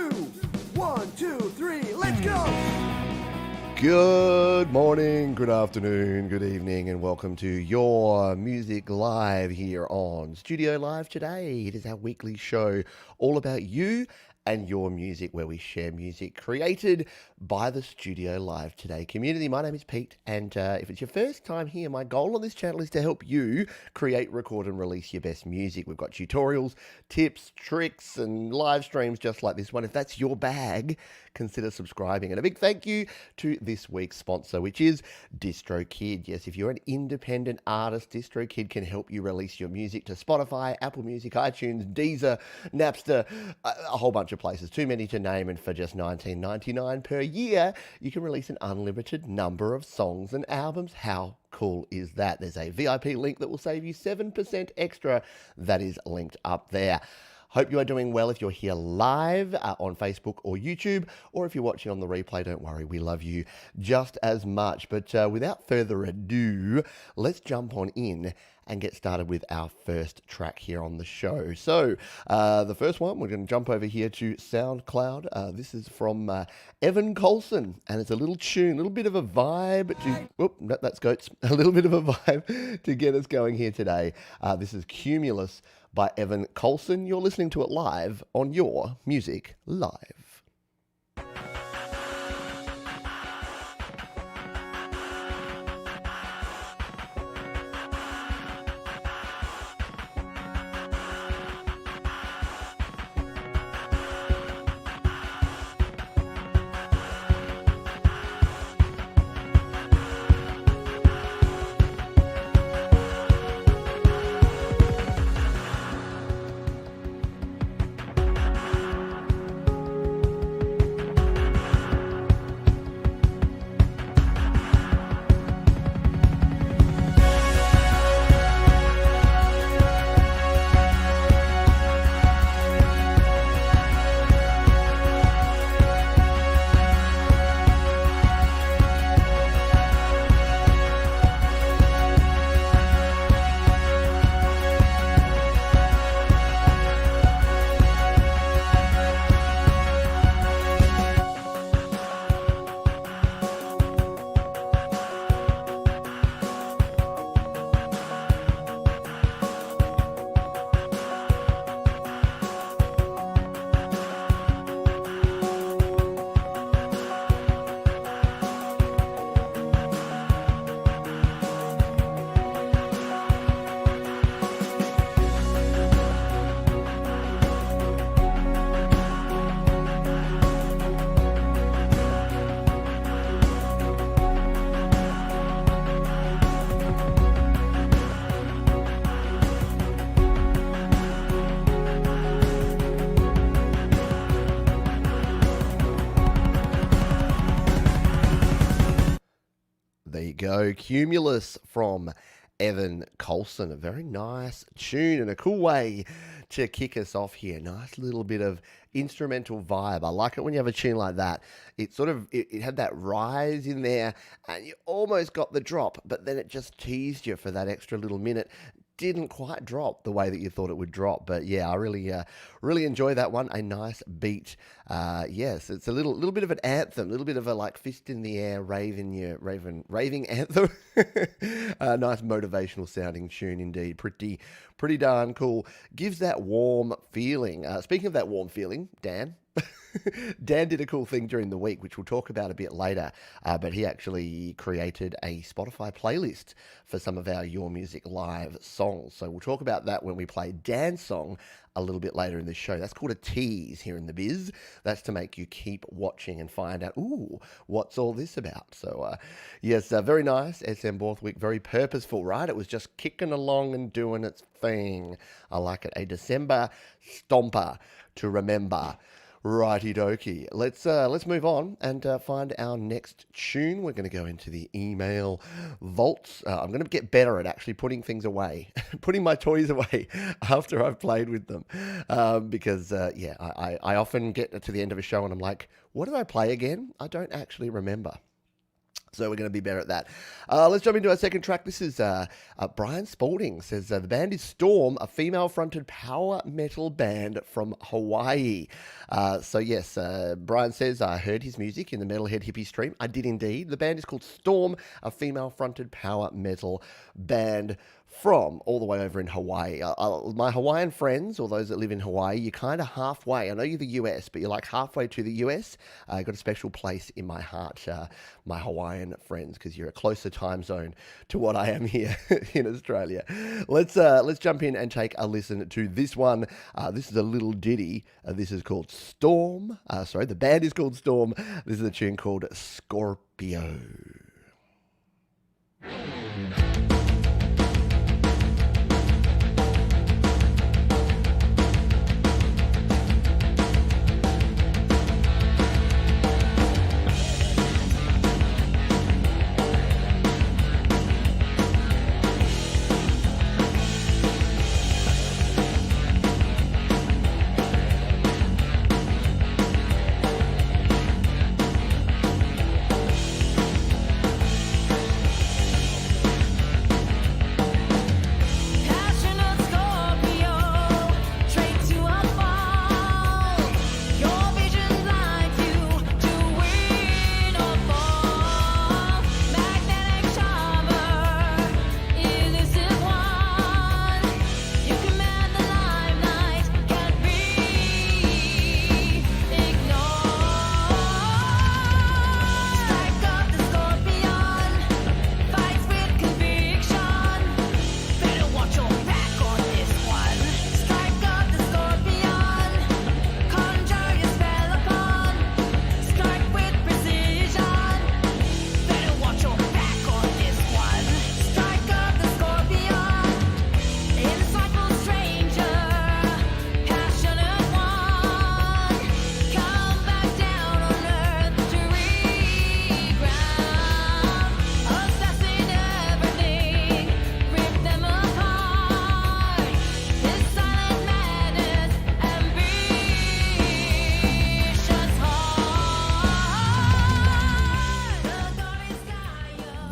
2, 1, 2, 3, let's go! Good morning, good afternoon, good evening, and welcome to Your Music Live here on Studio Live today. It is our weekly show all about you and your music, where we share music created by the Studio Live Today community. My name is Pete, and if it's your first time here, my goal on this channel is to help you create, record, and release your best music. We've got tutorials, tips, tricks, and live streams just like this one. If that's your bag, consider subscribing. And a big thank you to this week's sponsor, which is DistroKid. Yes, if you're an independent artist, DistroKid can help you release your music to Spotify, Apple Music, iTunes, Deezer, Napster, a whole bunch of places, too many to name, and for just $19.99 per year, you can release an unlimited number of songs and albums. How cool is that? There's a VIP link that will save you 7% extra. That is linked up there. Hope you are doing well if you're here live on Facebook or YouTube, or if you're watching on the replay, don't worry, we love you just as much. But without further ado, let's jump on in and get started with our first track here on the show. So the first one, we're going to jump over here to SoundCloud. This is from Evan Coulson, and it's a little tune, a little bit of a vibe to, no, that's goats, a little bit of a vibe to get us going here today. This is Cumulus by Evan Coulson. You're listening to it live on Your Music Live. There you go, Cumulus from Evan Coulson. A very nice tune and a cool way to kick us off here. Nice little bit of instrumental vibe. I like it when you have a tune like that. It sort of, it had that rise in there and you almost got the drop, but then it just teased you for that extra little minute. Didn't quite drop the way that you thought it would drop, but yeah, I really enjoy that one. A nice beat. Yes, it's a little bit of an anthem, a little bit of a like fist in the air, raving anthem. Nice motivational sounding tune indeed. Pretty darn cool. Gives that warm feeling. Speaking of that warm feeling, Dan. Dan did a cool thing during the week, which we'll talk about a bit later, but he actually created a Spotify playlist for some of our Your Music Live songs. So we'll talk about that when we play Dan's song a little bit later in the show. That's called a tease here in the biz. That's to make you keep watching and find out, ooh, what's all this about? So yes, very nice. SM Borthwick, very purposeful, right? It was just kicking along and doing its thing. I like it. A December stomper to remember. Righty dokie. Let's move on and find our next tune. We're going to go into the email vaults. I'm going to get better at actually putting things away, putting my toys away after I've played with them, because yeah, I often get to the end of a show and I'm like, what did I play again? I don't actually remember. So we're going to be better at that. Let's jump into our second track. This is Brian Spalding says the band is Storm, a female-fronted power metal band from Hawaii. So yes, Brian says I heard his music in the Metalhead Hippie stream. I did indeed. The band is called Storm, a female-fronted power metal band from all the way over in Hawaii. My Hawaiian friends, or those that live in Hawaii, you're kind of halfway. I know you're the US, but you're like halfway to the US. Got a special place in my heart, my Hawaiian friends, because you're a closer time zone to what I am here in Australia. Let's jump in and take a listen to this one. This is a little ditty. This is called Storm. The band is called Storm. This is a tune called Scorpio.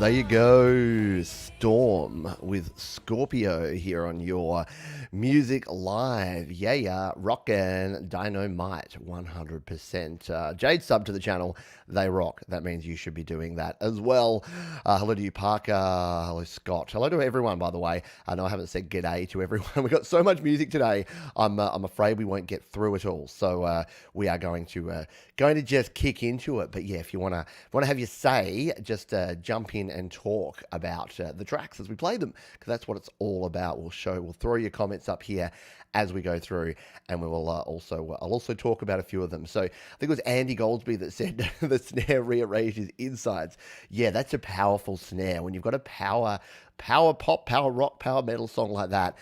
There you go, Storm with Scorpio here on your Music Live. Yeah, rockin' dynamite, 100%. Jade sub to the channel, they rock. That means you should be doing that as well. Hello to you, Parker. Hello, Scott. Hello to everyone, by the way. I know I haven't said g'day to everyone. We've got so much music today, I'm afraid we won't get through it all. So we are going to just kick into it. But yeah, if you want to have your say, just jump in and talk about the tracks as we play them, because that's what it's all about. We'll throw your comments up here as we go through, and we will I'll also talk about a few of them. So I think it was Andy Goldsby that said the snare rearranges insides. Yeah, that's a powerful snare. When you've got a power pop, power rock, power metal song like that,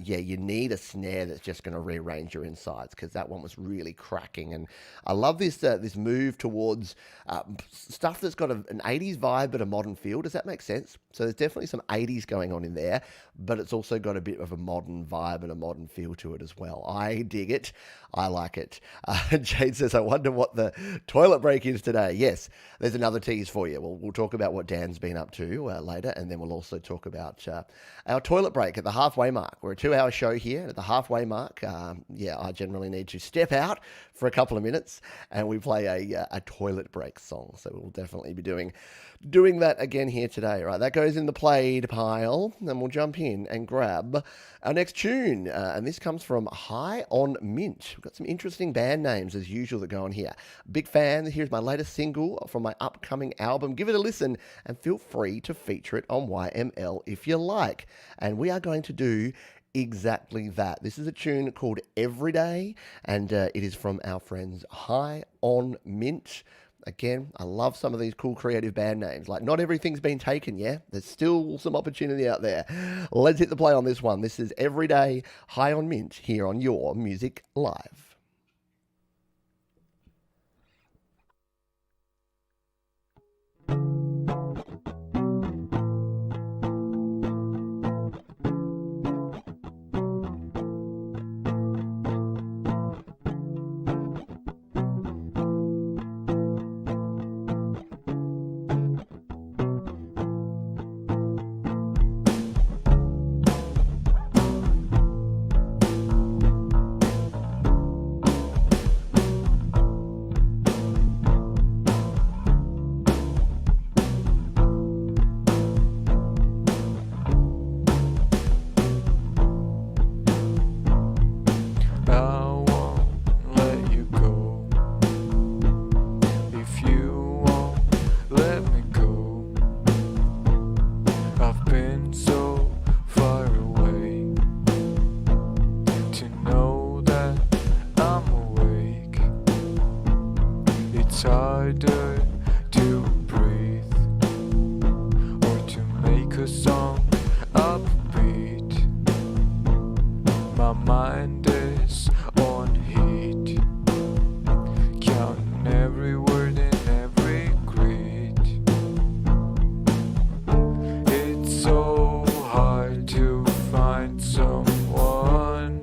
you need a snare that's just going to rearrange your insides, because that one was really cracking. And I love this move towards stuff that's got an 80s vibe but a modern feel. Does that make sense? So there's definitely some 80s going on in there, but it's also got a bit of a modern vibe and a modern feel to it as well. I dig it. I like it. Jade says, I wonder what the toilet break is today. Yes, there's another tease for you. We'll talk about what Dan's been up to later, and then we'll also talk about our toilet break at the halfway mark. We're a 2-hour show here. At the halfway mark, I generally need to step out for a couple of minutes, and we play a toilet break song. So we'll definitely be doing that again here today. Right, that goes in the played pile, and we'll jump in and grab our next tune. And this comes from High on Mint. We've got some interesting band names as usual that go on here. Big fan. Here's my latest single from my upcoming album. Give it a listen and feel free to feature it on YML if you like. And we are going to do exactly that. This is a tune called Everyday, and it is from our friends High on Mint. Again, I love some of these cool creative band names. Like, not everything's been taken, yeah? There's still some opportunity out there. Let's hit the play on this one. This is Everyday, High on Mint, here on Your Music Live. been so far away to know that I'm awake. It's harder to breathe or to make a song upbeat. My mind is on heat, counting every word and every greet. It's so hard to find someone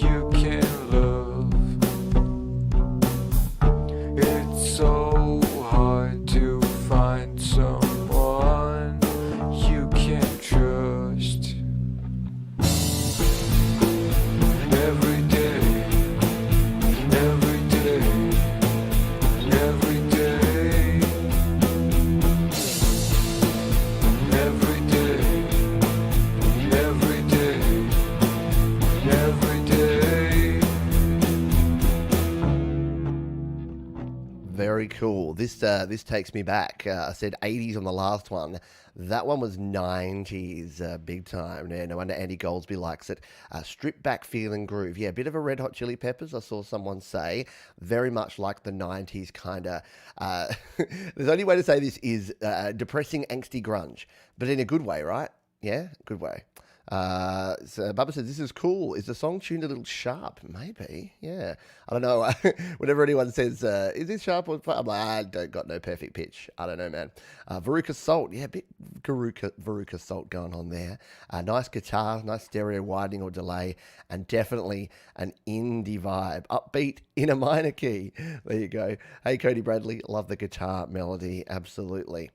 you can love. It's so hard to find someone you can trust. Every day, every day, every day, every day, every day, every day. Very cool. This takes me back. I said 80s on the last one. That one was 90s, big time. Yeah, no wonder Andy Goldsby likes it. Stripped back feeling groove. Yeah, a bit of a Red Hot Chili Peppers, I saw someone say. Very much like the 90s kind of... the only way to say this is depressing, angsty grunge. But in a good way, right? Yeah, good way. So Bubba says, this is cool. Is the song tuned a little sharp? Maybe. Yeah. I don't know. Whenever anyone says, is this sharp or I'm like, I don't got no perfect pitch. I don't know, man. Veruca Salt. Yeah, a bit Veruca Salt going on there. Nice guitar, nice stereo widening or delay, and definitely an indie vibe. Upbeat in a minor key. There you go. Hey, Cody Bradley. Love the guitar melody. Absolutely.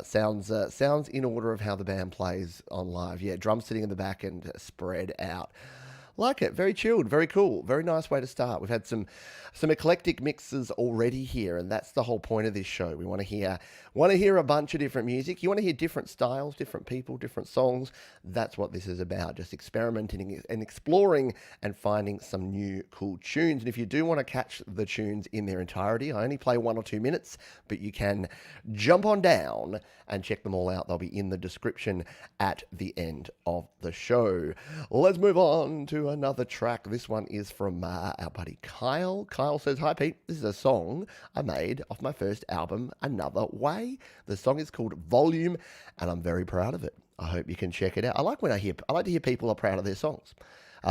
Sounds in order of how the band plays on live. Yeah, drums sitting in the back and spread out. Like it. Very chilled. Very cool. Very nice way to start. We've had some eclectic mixes already here, and that's the whole point of this show. We want to hear a bunch of different music. You want to hear different styles, different people, different songs. That's what this is about. Just experimenting and exploring and finding some new cool tunes. And if you do want to catch the tunes in their entirety, I only play 1 or 2 minutes, but you can jump on down and check them all out. They'll be in the description at the end of the show. Let's move on to another track. This one is from our buddy Kyle. Kyle says, hi Pete, this is a song I made off my first album, Another Way. The song is called Volume, and I'm very proud of it. I hope you can check it out. I like to hear people are proud of their songs,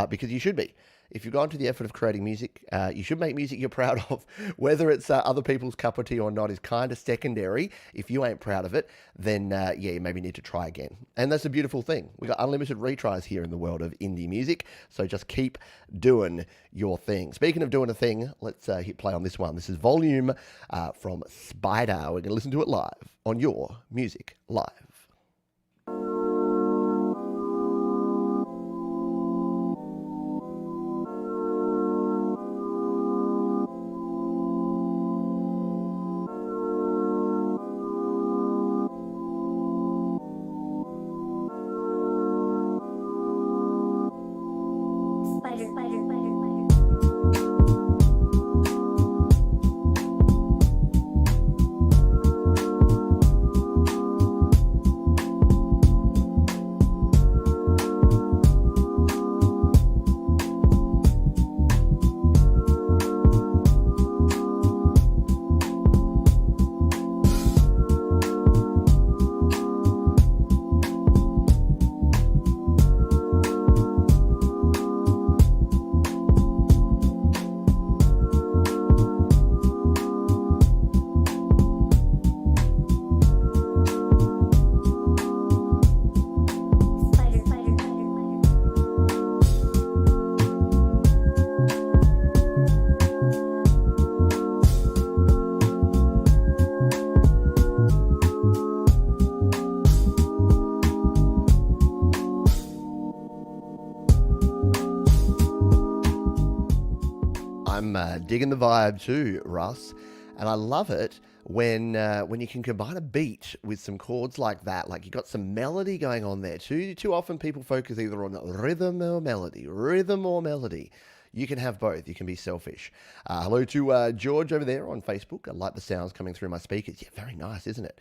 because you should be. If you've gone to the effort of creating music, you should make music you're proud of. Whether it's other people's cup of tea or not is kind of secondary. If you ain't proud of it, then you maybe need to try again. And that's a beautiful thing. We've got unlimited retries here in the world of indie music, so just keep doing your thing. Speaking of doing a thing, let's hit play on this one. This is Volume from Spider. We're going to listen to it live on Your Music Live. I'm digging the vibe too, Russ, and I love it when you can combine a beat with some chords like that. Like you got some melody going on there. Too often people focus either on rhythm or melody. You can have both. You can be selfish. Hello to George over there on Facebook. I like the sounds coming through my speakers. Yeah, very nice, isn't it?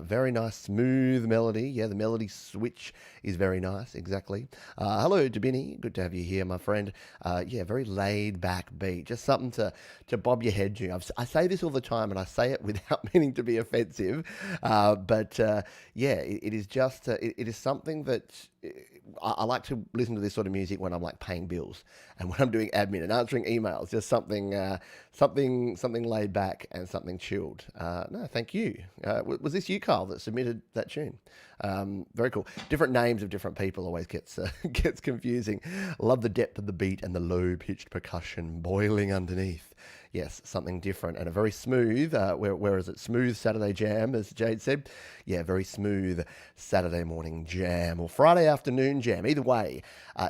Very nice, smooth melody. Yeah, the melody switch is very nice, exactly. Hello to Binny. Good to have you here, my friend. Yeah, very laid back beat. Just something to bob your head to. I say this all the time, and I say it without meaning to be offensive. But yeah, it is just, it is something that I like to listen to this sort of music when I'm like paying bills and when I'm doing admin and answering emails. Just something laid back and something chilled. No, thank you. Was this you, Carl, that submitted that tune? Very cool. Different names of different people always gets confusing. Love the depth of the beat and the low pitched percussion boiling underneath. Yes, something different and a very smooth, where is it? Smooth Saturday jam, as Jade said. Yeah, very smooth Saturday morning jam or Friday afternoon jam. Either way,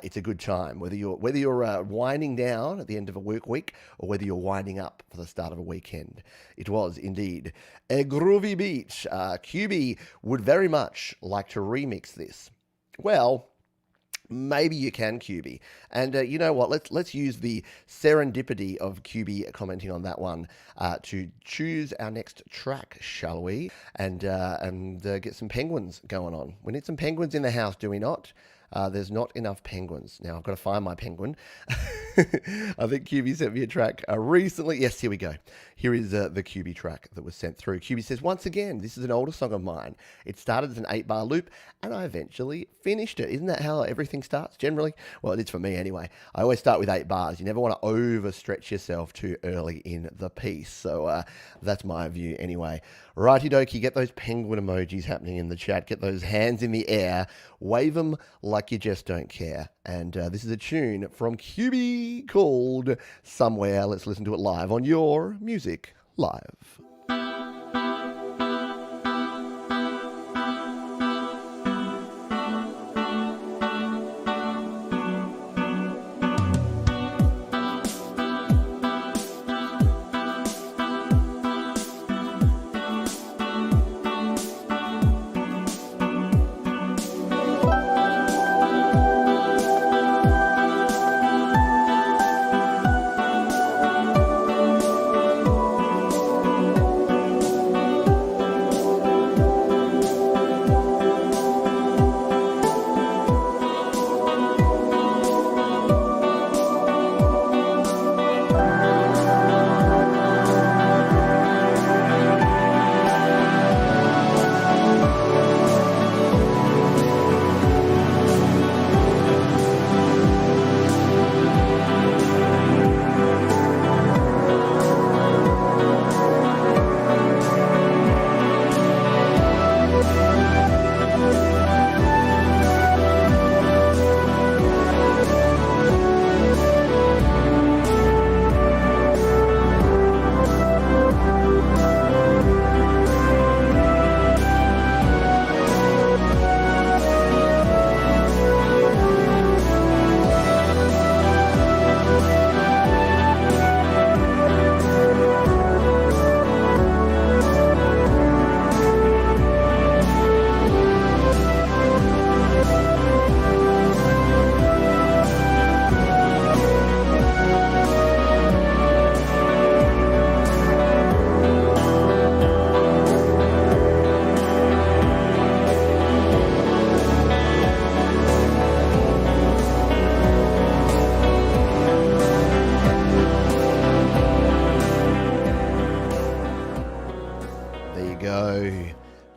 it's a good time. Whether you're winding down at the end of a work week or whether you're winding up for the start of a weekend. It was indeed a groovy beat. QB would very much like to remix this. Well, maybe you can, QB. And you know what? Let's use the serendipity of QB commenting on that one to choose our next track, shall we? And get some penguins going on. We need some penguins in the house, do we not? There's not enough penguins. Now, I've got to find my penguin. I think QB sent me a track recently. Yes, here we go. Here is the QB track that was sent through. QB says, once again, this is an older song of mine. It started as an 8-bar loop, and I eventually finished it. Isn't that how everything starts generally? Well, it is for me anyway. I always start with 8 bars. You never want to overstretch yourself too early in the piece. So that's my view anyway. Righty dokey, get those penguin emojis happening in the chat. Get those hands in the air. Wave them like you just don't care. And this is a tune from QB called Somewhere. Let's listen to it live on Your Music Live.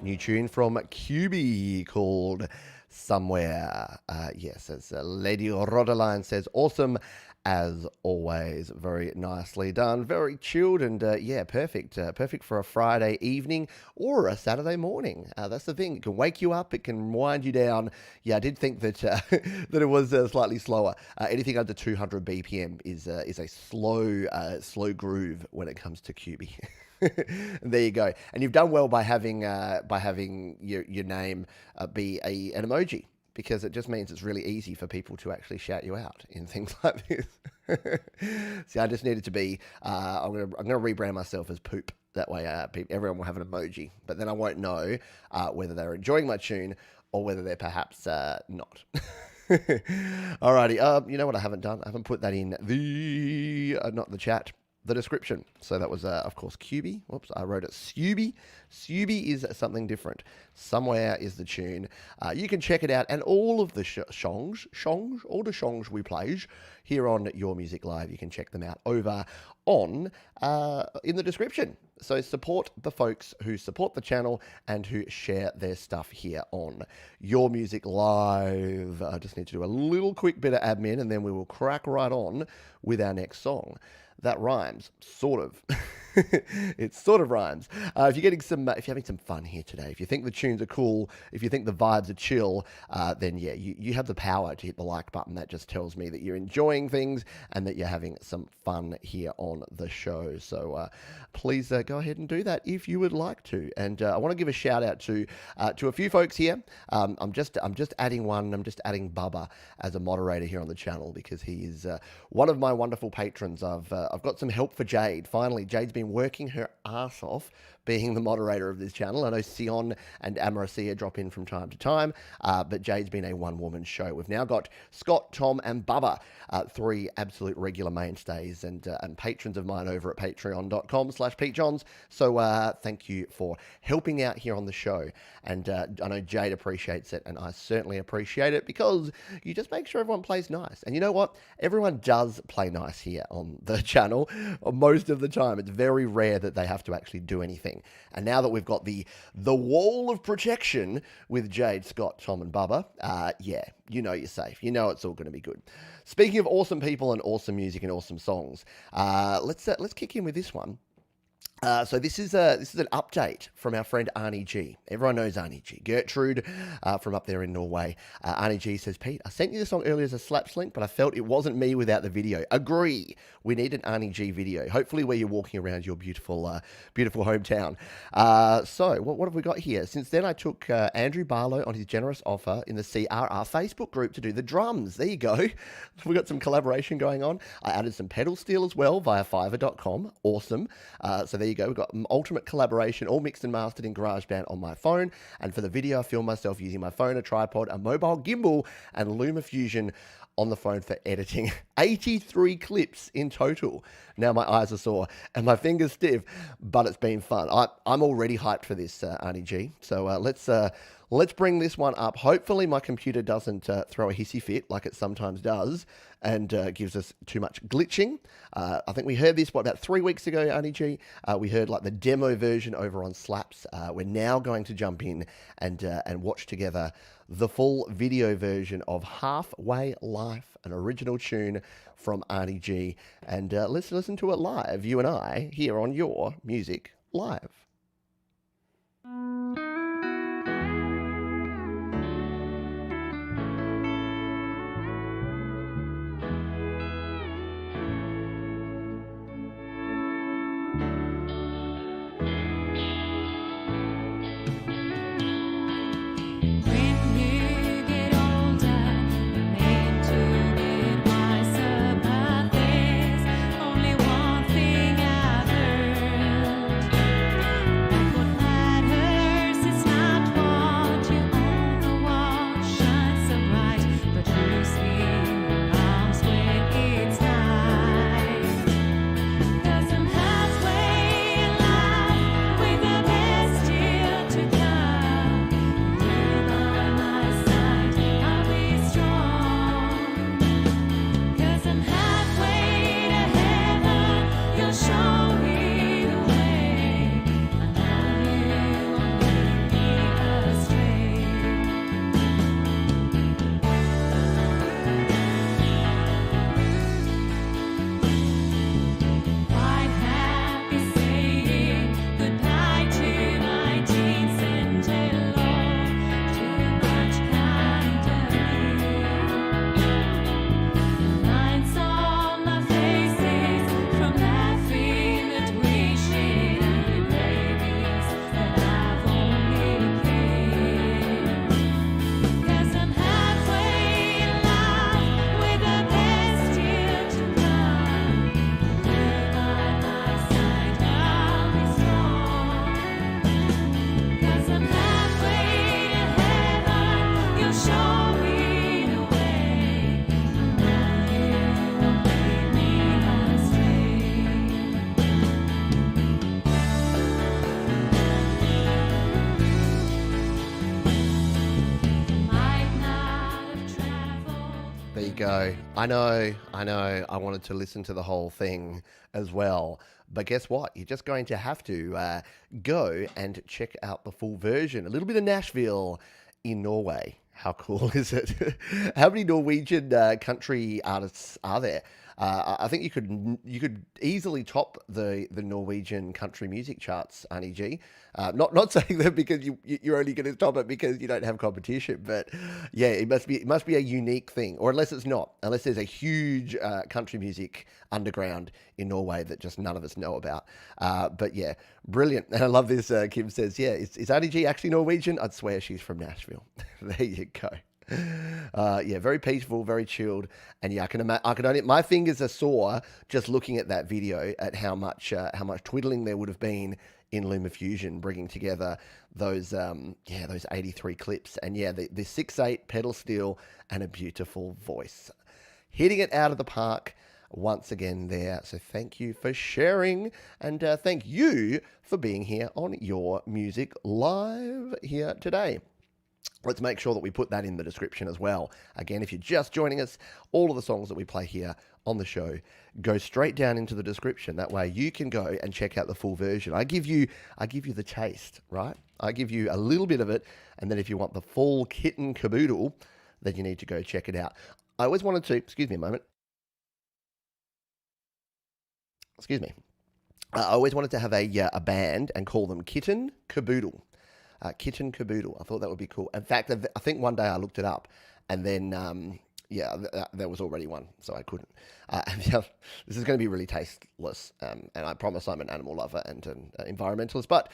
New tune from QB called Somewhere. Yes, as Lady Rodeline says, awesome as always. Very nicely done, very chilled, and yeah, perfect. Perfect for a Friday evening or a Saturday morning. That's the thing. It can wake you up. It can wind you down. Yeah, I did think that that it was slightly slower. Anything under 200 BPM is a slow groove when it comes to QB. There you go. And you've done well by having your name be an emoji, because it just means it's really easy for people to actually shout you out in things like this. See, I just needed to be, I'm gonna rebrand myself as Poop. That way everyone will have an emoji, but then I won't know whether they're enjoying my tune or whether they're perhaps not. Alrighty. You know what I haven't done? I haven't put that in the not the chat, the description. So that was, of course, QB. Whoops, I wrote it Suby. Suby is something different. Somewhere is the tune. You can check it out, and all of the all the songs we play here on Your Music Live, you can check them out over on in the description. So support the folks who support the channel and who share their stuff here on Your Music Live. I just need to do a little quick bit of admin, and then we will crack right on with our next song. That rhymes, sort of. It sort of rhymes. If you're having some fun here today, if you think the tunes are cool, if you think the vibes are chill, then yeah, you have the power to hit the like button. That just tells me that you're enjoying things and that you're having some fun here on the show. So please go ahead and do that if you would like to. And I want to give a shout out to a few folks here. I'm just adding one. I'm just adding Bubba as a moderator here on the channel because he is one of my wonderful patrons. I've got some help for Jade. Finally, Jade's been working her ass off being the moderator of this channel. I know Sion and Amaracia drop in from time to time, but Jade's been a one-woman show. We've now got Scott, Tom, and Bubba, three absolute regular mainstays and patrons of mine over at patreon.com/PeteJohns. So thank you for helping out here on the show. And I know Jade appreciates it, and I certainly appreciate it because you just make sure everyone plays nice. And you know what? Everyone does play nice here on the channel most of the time. It's very rare that they have to actually do anything. And now that we've got the wall of protection with Jade, Scott, Tom, and Bubba, yeah, you know you're safe. You know it's all going to be good. Speaking of awesome people and awesome music and awesome songs, let's kick in with this one. So this is an update from our friend Arnie G. Everyone knows Arnie G. Gertrude from up there in Norway. Arnie G says, Pete, I sent you the song earlier as a slaps link, but I felt it wasn't me without the video. Agree. We need an Arnie G video. Hopefully where you're walking around your beautiful hometown. So what have we got here? Since then, I took Andrew Barlow on his generous offer in the CRR Facebook group to do the drums. There you go. We got some collaboration going on. I added some pedal steel as well via fiverr.com. Awesome. So there you go. We've got ultimate collaboration, all mixed and mastered in GarageBand on my phone. And for the video, I filmed myself using my phone, a tripod, a mobile gimbal, and LumaFusion on the phone for editing. 83 clips in total. Now my eyes are sore and my fingers stiff, but it's been fun. I'm already hyped for this, Arnie G. So let's bring this one up. Hopefully my computer doesn't throw a hissy fit like it sometimes does and gives us too much glitching. I think we heard this, about 3 weeks ago, Arnie G? We heard like the demo version over on Slaps. We're now going to jump in and watch together the full video version of Halfway Life, an original tune from Arnie G. And let's listen to it live, you and I, here on Your Music Live. Only one thing I've heard. There you go. I know. I wanted to listen to the whole thing as well. But guess what? You're just going to have to go and check out the full version. A little bit of Nashville in Norway. How cool is it? How many Norwegian country artists are there? I think you could easily top the Norwegian country music charts, Arnie G. Not saying that because you're only going to top it because you don't have competition, but yeah, it must be a unique thing, or unless it's not, unless there's a huge country music underground in Norway that just none of us know about. But yeah, brilliant. And I love this. Kim says, yeah, is Arnie G actually Norwegian? I'd swear she's from Nashville. There you go. Yeah, very peaceful, very chilled, and yeah, I can only, my fingers are sore just looking at that video at how much twiddling there would have been in LumaFusion bringing together those 83 clips, and yeah, the 6/8 pedal steel and a beautiful voice, hitting it out of the park once again there. So thank you for sharing, and thank you for being here on Your Music Live here today. Let's make sure that we put that in the description as well. Again, if you're just joining us, all of the songs that we play here on the show go straight down into the description. That way you can go and check out the full version. I give you the taste, right? I give you a little bit of it, and then if you want the full kit and caboodle, then you need to go check it out. I always wanted to, excuse me a moment. Excuse me. I always wanted to have a band and call them Kitten Caboodle. Kitten Caboodle. I thought that would be cool. In fact, I think one day I looked it up, and then there was already one, so I couldn't. This is going to be really tasteless, and I promise I'm an animal lover and an environmentalist. But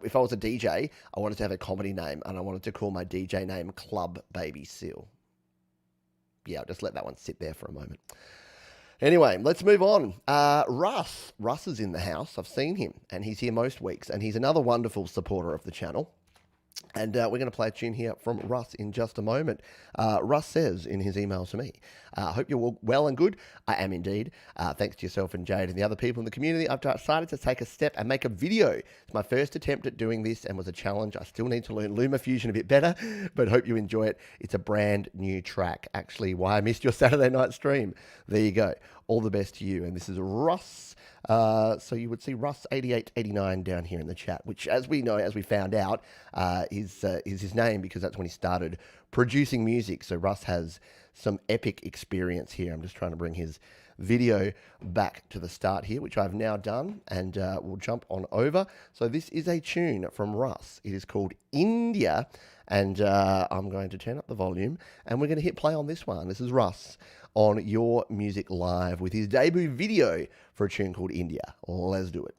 if I was a DJ, I wanted to have a comedy name, and I wanted to call my DJ name Club Baby Seal. Yeah, I'll just let that one sit there for a moment. Anyway, let's move on. Russ is in the house. I've seen him, and he's here most weeks, and he's another wonderful supporter of the channel. And we're going to play a tune here from Russ in just a moment. Russ says in his email to me, I hope you're all well and good. I am indeed. Thanks to yourself and Jade and the other people in the community, I've decided to take a step and make a video. It's my first attempt at doing this and was a challenge. I still need to learn LumaFusion a bit better, but hope you enjoy it. It's a brand new track. Actually, why I missed your Saturday night stream. There you go. All the best to you. And this is Russ. So you would see Russ8889 down here in the chat, which, as we know, as we found out, is his name because that's when he started producing music. So Russ has some epic experience here. I'm just trying to bring his video back to the start here, which I've now done, and we'll jump on over. So this is a tune from Russ. It is called India, and I'm going to turn up the volume, and we're going to hit play on this one. This is Russ on Your Music Live with his debut video for a tune called India. Let's do it.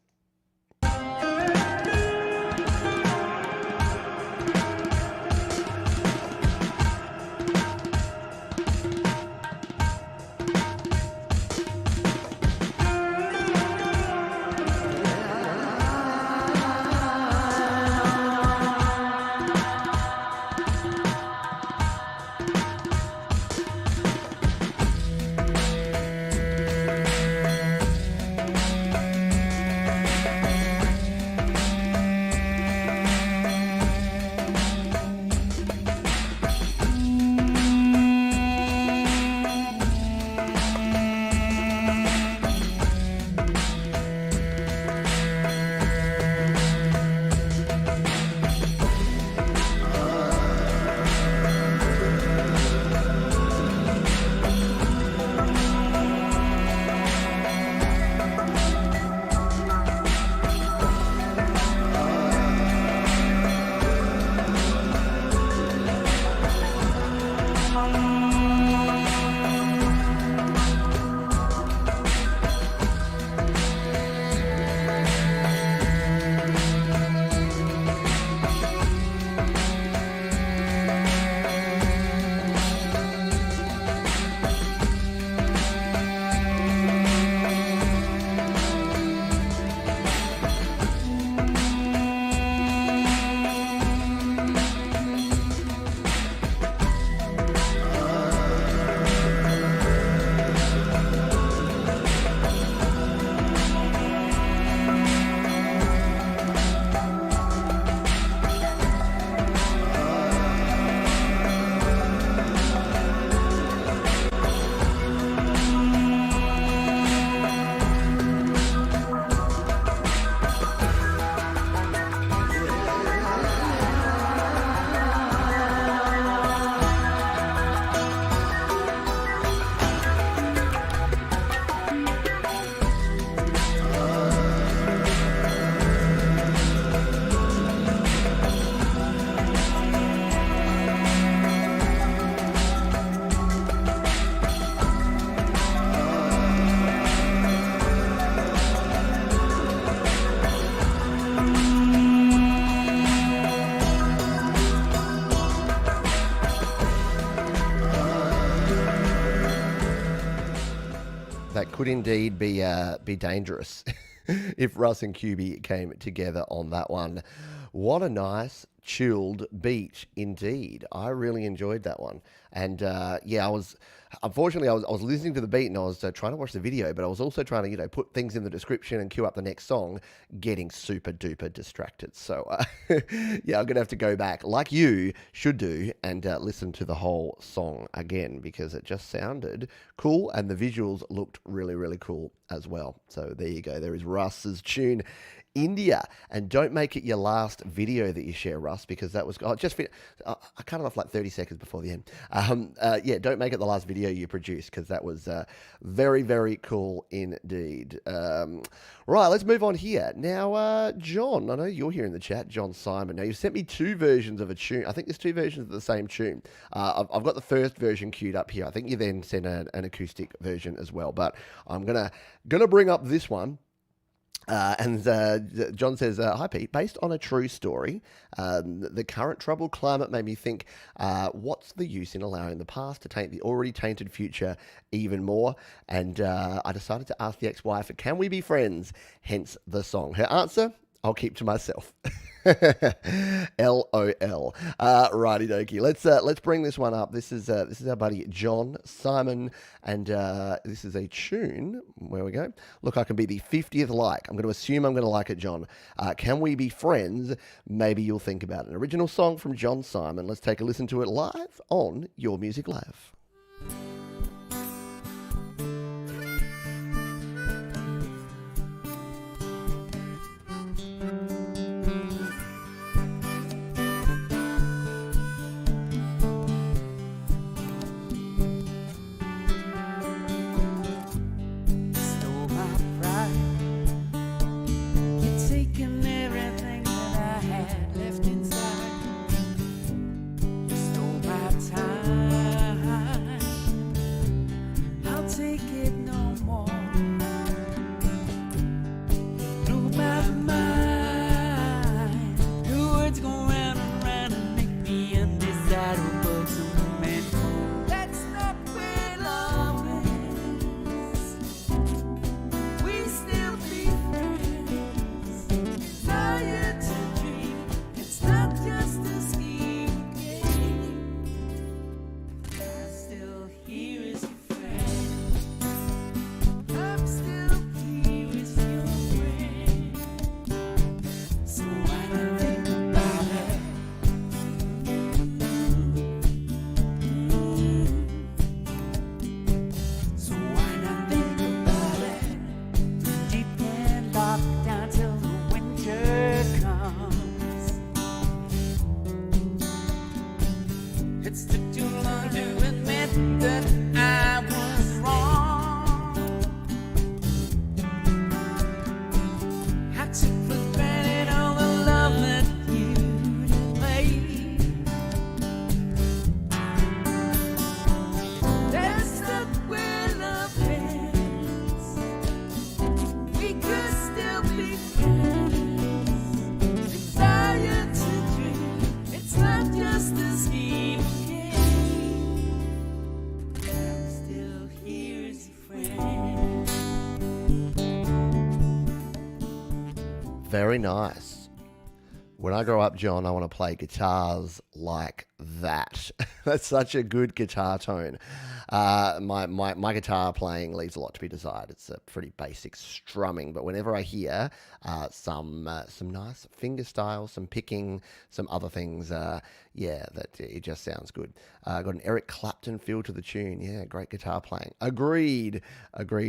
that could indeed be dangerous if Russ and QB came together on that one. What a nice chilled beat indeed. I really enjoyed that one. And yeah, I was listening to the beat and I was trying to watch the video, but I was also trying to put things in the description and queue up the next song, getting super duper distracted. So yeah, I'm gonna have to go back like you should do and listen to the whole song again, because it just sounded cool and the visuals looked really, really cool as well. So there you go. There is Russ's tune, India. And don't make it your last video that you share, Russ, because that was I cut it off like 30 seconds before the end. Yeah, don't make it the last video you produce, because that was very, very cool indeed. Right, let's move on here. Now, John, I know you're here in the chat, John Simon. Now, you've sent me two versions of a tune. I think there's two versions of the same tune. I've got the first version queued up here. I think you then sent an acoustic version as well, but I'm gonna bring up this one. And John says, hi Pete, based on a true story, the current troubled climate made me think, what's the use in allowing the past to taint the already tainted future even more? And I decided to ask the ex-wife, can we be friends? Hence the song. Her answer, I'll keep to myself. LOL. Righty dokie. Let's bring this one up. This is our buddy John Simon, and this is a tune. Where we go? Look, I can be the 50th like. I'm going to assume I'm going to like it, John. Can we be friends? Maybe you'll think about it. An original song from John Simon. Let's take a listen to it live on Your Music Live. Very nice. When I grow up, John, I want to play guitars like that. That's such a good guitar tone. My guitar playing leaves a lot to be desired. It's a pretty basic strumming, but whenever I hear some nice finger style, some picking, some other things, yeah, that it just sounds good. Got an Eric Clapton feel to the tune. Yeah, great guitar playing. Agreed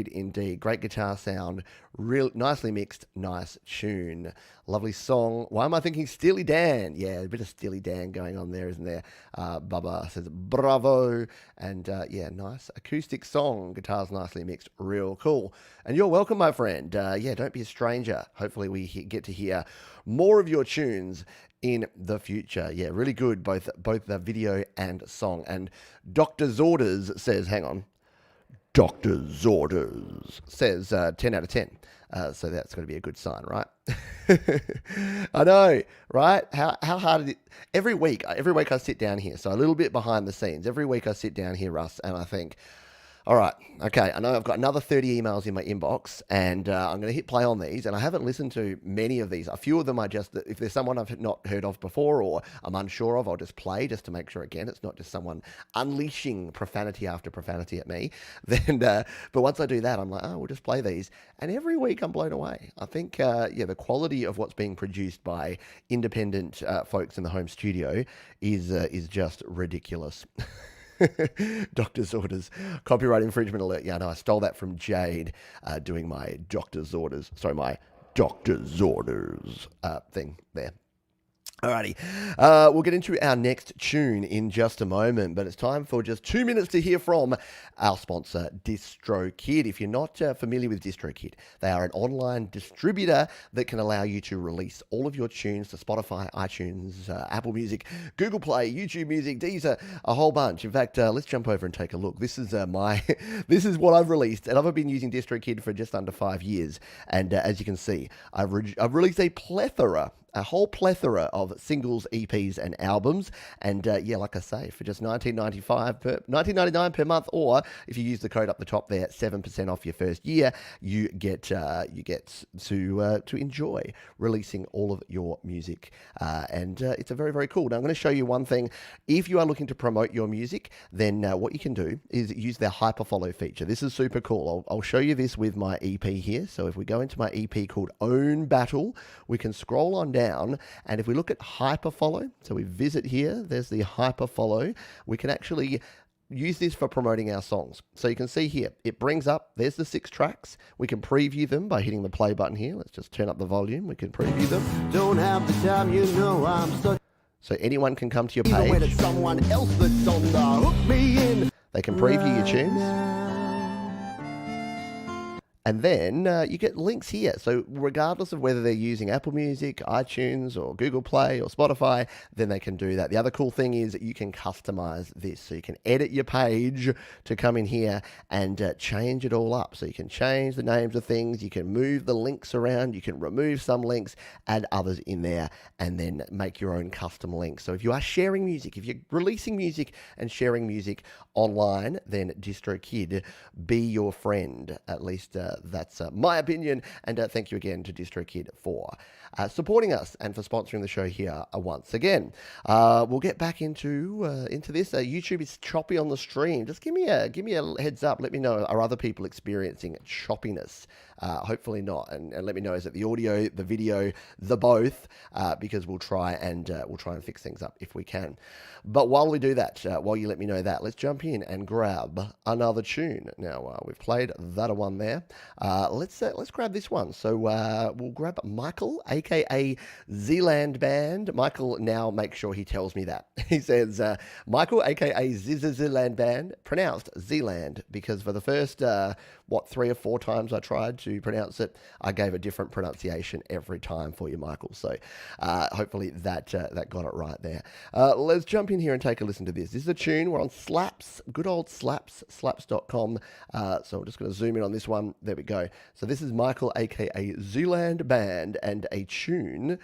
indeed. Great guitar sound. Real nicely mixed, nice tune. Lovely song. Why am I thinking Steely Dan? Yeah, a bit of Steely Dan going on there, isn't there? Bubba says bravo, and yeah, nice acoustic song. Guitars nicely mixed. Real cool. And you're welcome, my friend. Yeah, don't be a stranger. Hopefully we get to hear more of your tunes in the future. Yeah, really good, both the video and song. And Dr. Zorders says, hang on, Dr. Zorders says 10 out of 10. So that's going to be a good sign, right? I know, right? How hard is it? Every week I sit down here, so a little bit behind the scenes. Every week I sit down here, Russ, and I think, All right. Okay. I know I've got another 30 emails in my inbox, and I'm going to hit play on these. And I haven't listened to many of these. A few of them I just, if there's someone I've not heard of before or I'm unsure of, I'll just play just to make sure, again, it's not just someone unleashing profanity after profanity at me. But once I do that, I'm like, oh, we'll just play these. And every week I'm blown away. I think, the quality of what's being produced by independent folks in the home studio is just ridiculous. Doctor's orders. Copyright infringement alert. Yeah, no, I stole that from Jade doing my doctor's orders. Sorry, my doctor's orders thing there. Alrighty, we'll get into our next tune in just a moment, but it's time for just 2 minutes to hear from our sponsor, DistroKid. If you're not familiar with DistroKid, they are an online distributor that can allow you to release all of your tunes to Spotify, iTunes, Apple Music, Google Play, YouTube Music, Deezer, a whole bunch. In fact, let's jump over and take a look. This is this is what I've released, and I've been using DistroKid for just under 5 years. And as you can see, I've released a whole plethora of singles, EPs, and albums. And like I say, for just $19.99 per month, or if you use the code up the top there, 7% off your first year, you get to enjoy releasing all of your music. And it's a very, very cool. Now, I'm going to show you one thing. If you are looking to promote your music, then what you can do is use their hyperfollow feature. This is super cool. I'll show you this with my EP here. So if we go into my EP called Own Battle, we can scroll on down, and if we look at hyperfollow, so we visit here, there's the hyperfollow, we can actually use this for promoting our songs. So you can see here, it brings up, there's the 6 tracks. We can preview them by hitting the play button here. Let's just turn up the volume. We can preview them. Don't have the time, you know I'm stuck. So anyone can come to your Even when page. it's someone else that's on the hook me in. They can preview your tunes. And then you get links here. So regardless of whether they're using Apple Music, iTunes, or Google Play, or Spotify, then they can do that. The other cool thing is that you can customize this. So you can edit your page to come in here and change it all up. So you can change the names of things. You can move the links around. You can remove some links, add others in there, and then make your own custom links. So if you are sharing music, if you're releasing music and sharing music online, then DistroKid, be your friend. At least that's my opinion, and thank you again to DistroKid for supporting us and for sponsoring the show here once again. We'll get back into this. YouTube is choppy on the stream. Just give me a heads up. Let me know, are other people experiencing choppiness? Hopefully not, and let me know, is it the audio, the video, the both? Because we'll try and fix things up if we can. But while we do that, while you let me know that, let's jump in and grab another tune. Now we've played that one there. Let's grab this one. So we'll grab Michael, aka Zealand Band. Michael now makes sure he tells me that. He says Michael, aka Zealand Band, pronounced Zealand, because for the first 3 or 4 times I tried to pronounce it, I gave a different pronunciation every time for you, Michael. So hopefully that got it right there. Let's jump in here and take a listen to this. This is a tune. We're on Slaps, good old Slaps, slaps.com. So I'm just going to zoom in on this one. There we go. So this is Michael, aka Zealand Band, and a tune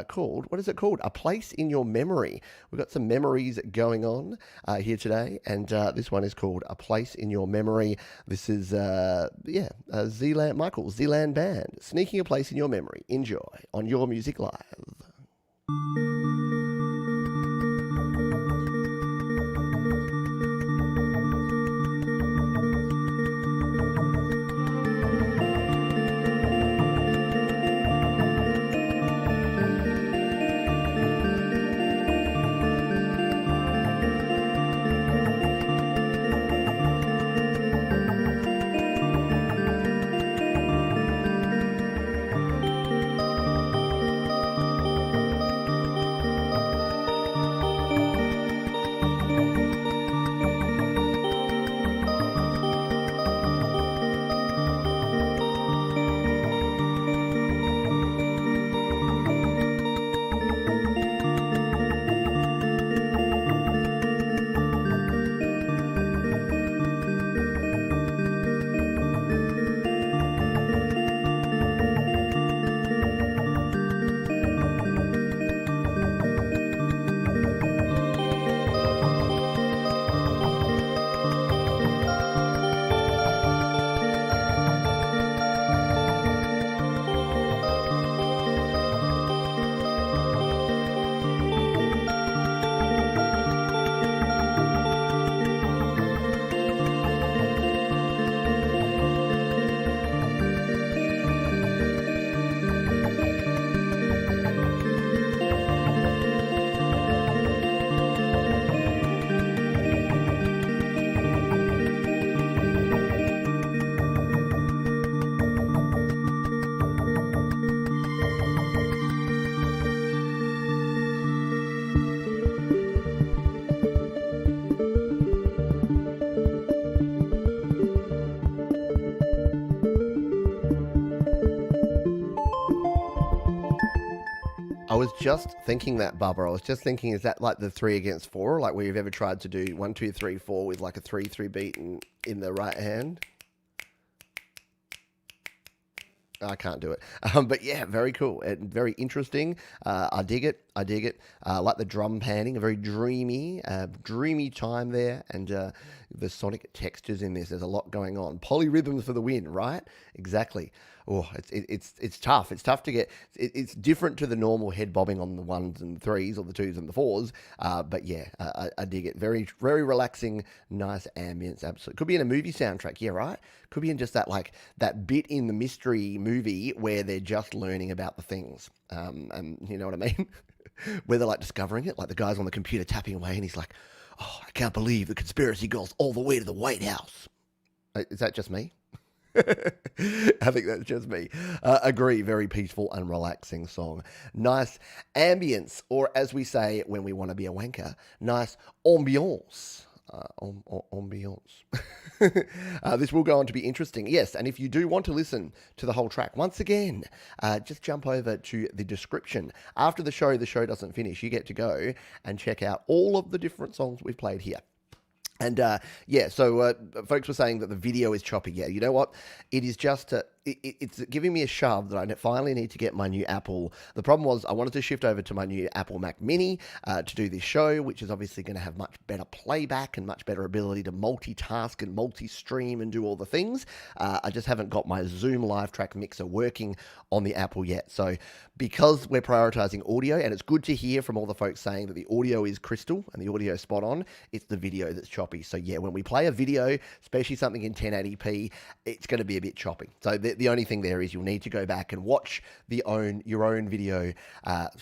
called, what is it called? A Place in Your Memory. We've got some memories going on here today, and this one is called A Place in Your Memory. This is Michael, Zealand Band, sneaking a place in your memory. Enjoy on Your Music Live. was just thinking that, Barbara. I was just thinking, is that like the 3 against 4, like where you've ever tried to do 1, 2, 3, 4 with like a 3/3 beat in the right hand? I can't do it. But yeah, very cool and very interesting. I dig it. I dig it. I like the drum panning, a very dreamy time there. And the sonic textures in this, there's a lot going on. Polyrhythms for the win, right? Exactly. Oh, it's tough. It's tough to get. It's different to the normal head bobbing on the 1s and 3s or the 2s and the 4s. But yeah, I dig it. Very, very relaxing, nice ambience. Absolutely. Could be in a movie soundtrack. Yeah, right. Could be in just that bit in the mystery movie where they're just learning about the things. And you know what I mean? Where they're like discovering it, like the guy's on the computer tapping away, and he's like, "Oh, I can't believe the conspiracy goes all the way to the White House." Is that just me? I think that's just me. Agree. Very peaceful and relaxing song. Nice ambience, or as we say when we want to be a wanker, nice ambiance. Ambiance. This will go on to be interesting. Yes, and if you do want to listen to the whole track, once again, just jump over to the description. After the show doesn't finish. You get to go and check out all of the different songs we've played here. And so folks were saying that the video is choppy. Yeah, you know what? It is just it's giving me a shove that I finally need to get my new Apple. The problem was I wanted to shift over to my new Apple Mac Mini to do this show, which is obviously going to have much better playback and much better ability to multitask and multi-stream and do all the things. I just haven't got my Zoom live track mixer working on the Apple yet. So because we're prioritizing audio, and it's good to hear from all the folks saying that the audio is crystal and the audio is spot on, it's the video that's choppy. So yeah, when we play a video, especially something in 1080p, it's going to be a bit choppy. So the only thing there is you'll need to go back and watch your own video,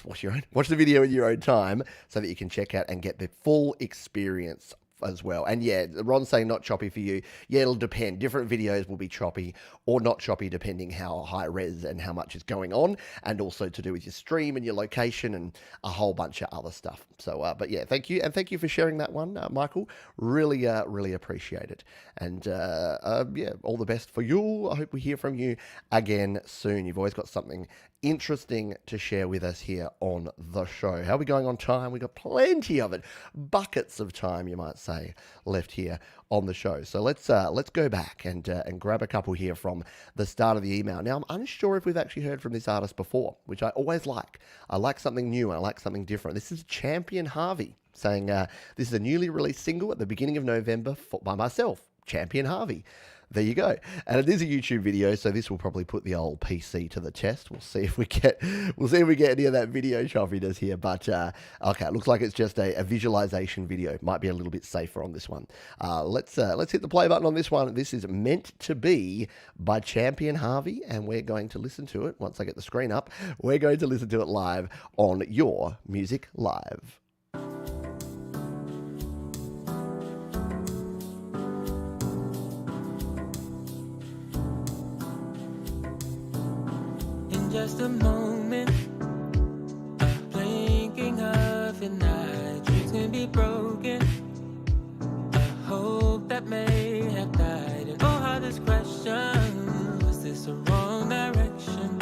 watch the video in your own time so that you can check out and get the full experience as well. And yeah, Ron's saying not choppy for you. Yeah, it'll depend. Different videos will be choppy or not choppy depending how high res and how much is going on, and also to do with your stream and your location and a whole bunch of other stuff. So, but yeah, thank you. And thank you for sharing that one, Michael. Really appreciate it. And yeah, all the best for you. I hope we hear from you again soon. You've always got something interesting to share with us here on the show. How are we going on time? We've got plenty of it. Buckets of time, you might say, left here on the show. So let's go back and grab a couple here from the start of the email. Now, I'm unsure if we've actually heard from this artist before, which I always like. I like something new. I like something different. This is Champion Harvey saying, this is a newly released single at the beginning of November by myself, Champion Harvey. There you go. And it is a YouTube video, so this will probably put the old PC to the test. We'll see if we get any of that video choppiness here. But okay, it looks like it's just a visualization video. Might be a little bit safer on this one. Let's hit the play button on this one. This is Meant to Be by Champion Harvey, and we're going to listen to it once I get the screen up. We're going to listen to it live on Your Music Live. Just a moment of blinking of an eye, dreams can be broken. A hope that may have died, and oh, how this question, was this a wrong direction?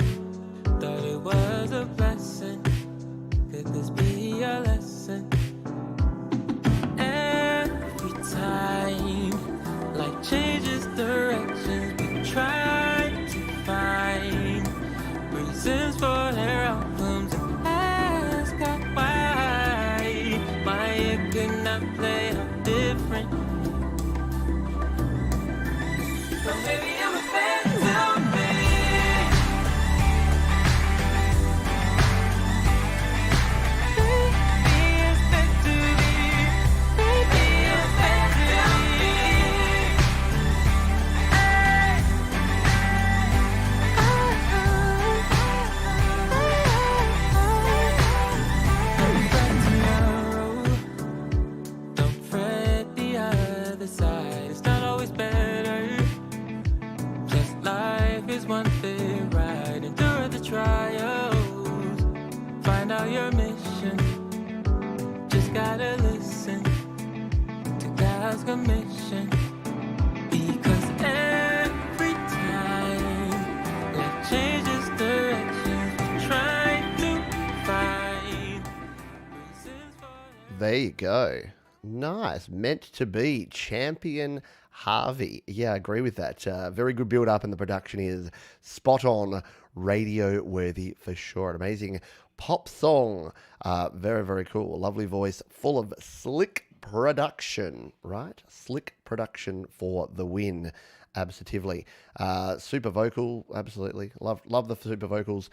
Thought it was a blessing, could this be a lesson? Every time life changes directions, we try to find reasons for their outcomes and ask God why it could not play out different. So maybe it was meant to be. Maybe it's meant to be. Maybe it's meant to be. It's not always better. Just life is one thing, right? Endure the trials. Find out your mission. Just gotta listen to God's commission. Because every time life changes directions, we try to find There you go. Nice. Meant to be. Champion Harvey. Yeah, I agree with that. Very good build up, and the production is spot on, radio worthy for sure. An amazing pop song. Very, very cool. Lovely voice, full of slick production, right? Slick production for the win. Absolutely. Super vocal, absolutely. Love the super vocals.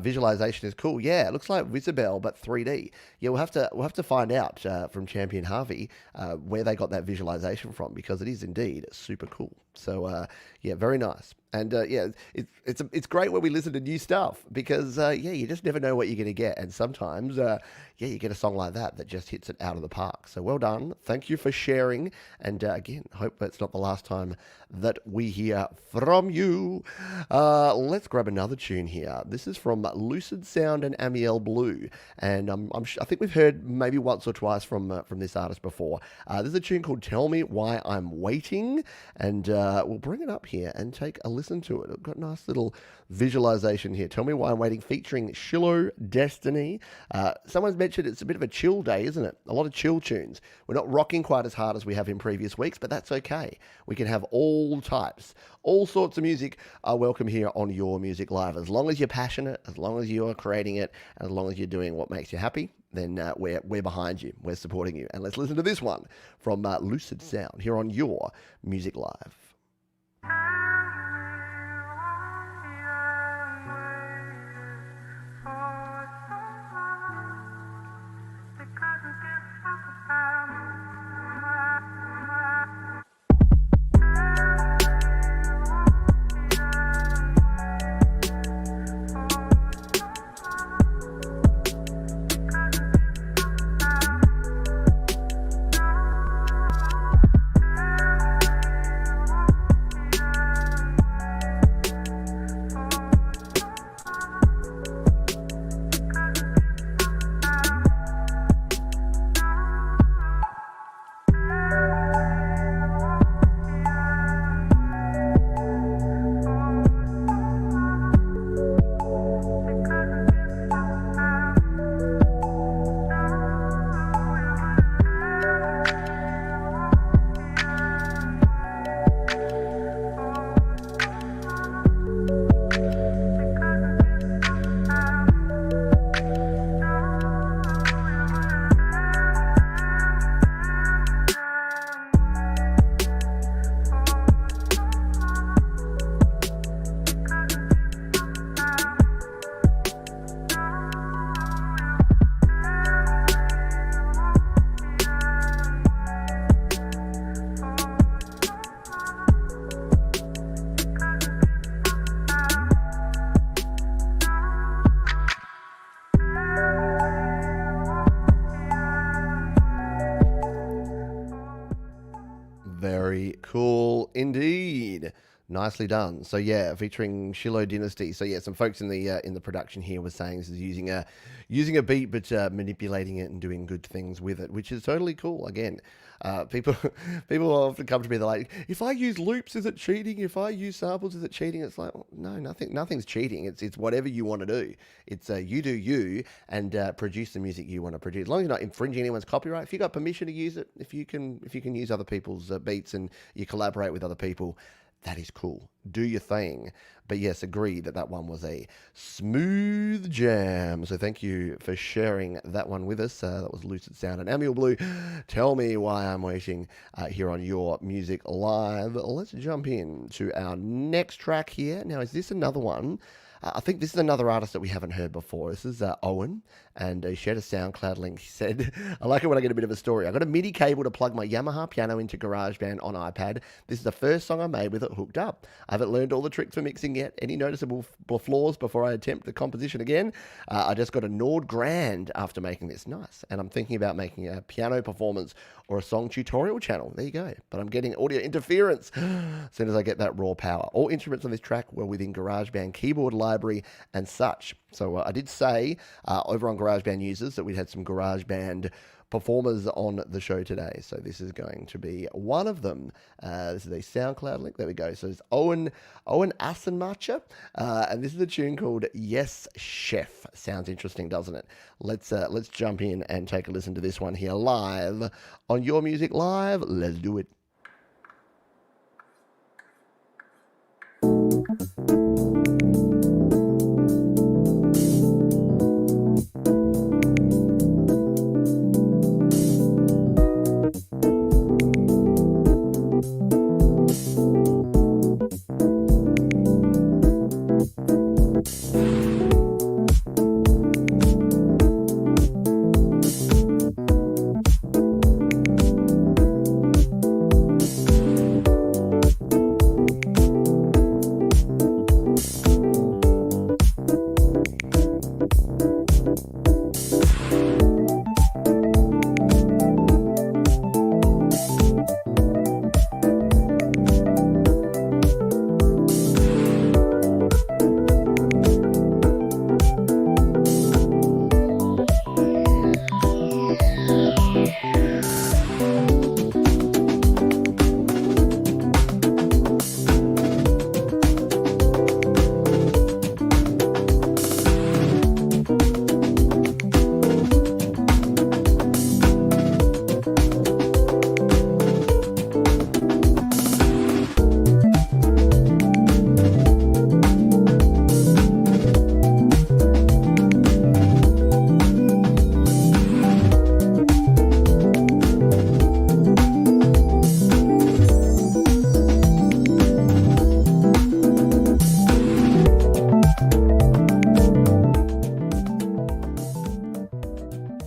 Visualization is cool. Yeah, it looks like Visibel, but 3D. Yeah, we'll have to find out from Champion Harvey where they got that visualization from, because it is indeed super cool. So yeah, very nice. And yeah, it's great when we listen to new stuff, because yeah, you just never know what you're going to get. And sometimes yeah, you get a song like that just hits it out of the park. So well done. Thank you for sharing. And again, hope that's not the last time that we hear from you. Let's grab another tune here. This is from Lucid Sound and Amiel Blue. And I think we've heard maybe once or twice from this artist before. This is a tune called Tell Me Why I'm Waiting. And we'll bring it up here and take a listen to it. I've got a nice little visualization here. Tell Me Why I'm Waiting, featuring Shiloh Destiny. Someone's mentioned it's a bit of a chill day, isn't it? A lot of chill tunes. We're not rocking quite as hard as we have in previous weeks, but that's okay. We can have all types, all sorts of music are welcome here on Your Music Live. As long as you're passionate, as long as you are creating it, as long as you're doing what makes you happy, then we're behind you. We're supporting you. And let's listen to this one from Lucid Sound here on Your Music Live. Very cool indeed. Nicely done. So yeah, featuring Shiloh Dynasty. So yeah, some folks in the production here was saying this is using a beat, but manipulating it and doing good things with it, which is totally cool. Again, people often come to me, they're like, if I use loops, is it cheating? If I use samples, is it cheating? It's like, well, no, nothing's cheating. It's whatever you want to do. It's you do you, and produce the music you want to produce. As long as you're not infringing anyone's copyright. If you got permission to use it, if you can use other people's beats and you collaborate with other people, that is cool. Do your thing. But yes, agree that one was a smooth jam. So thank you for sharing that one with us. That was Lucid Sound and Amiel Blue. Tell Me Why I'm Waiting here on Your Music Live. Let's jump in to our next track here. Now, is this another one? I think this is another artist that we haven't heard before. This is Owen, and he shared a SoundCloud link. He said, I like it when I get a bit of a story. I got a MIDI cable to plug my Yamaha piano into GarageBand on iPad. This is the first song I made with it hooked up. I haven't learned all the tricks for mixing yet. Any noticeable flaws before I attempt the composition again? I just got a Nord Grand after making this. Nice. And I'm thinking about making a piano performance or a song tutorial channel. There you go. But I'm getting audio interference as soon as I get that raw power. All instruments on this track were within GarageBand keyboard library and such. So I did say over on GarageBand Users that we'd had some GarageBand performers on the show today. So this is going to be one of them. This is a SoundCloud link. There we go. So it's Owen Assenmacher, and this is a tune called Yes Chef. Sounds interesting, doesn't it? Let's jump in and take a listen to this one here live on Your Music Live. Let's do it.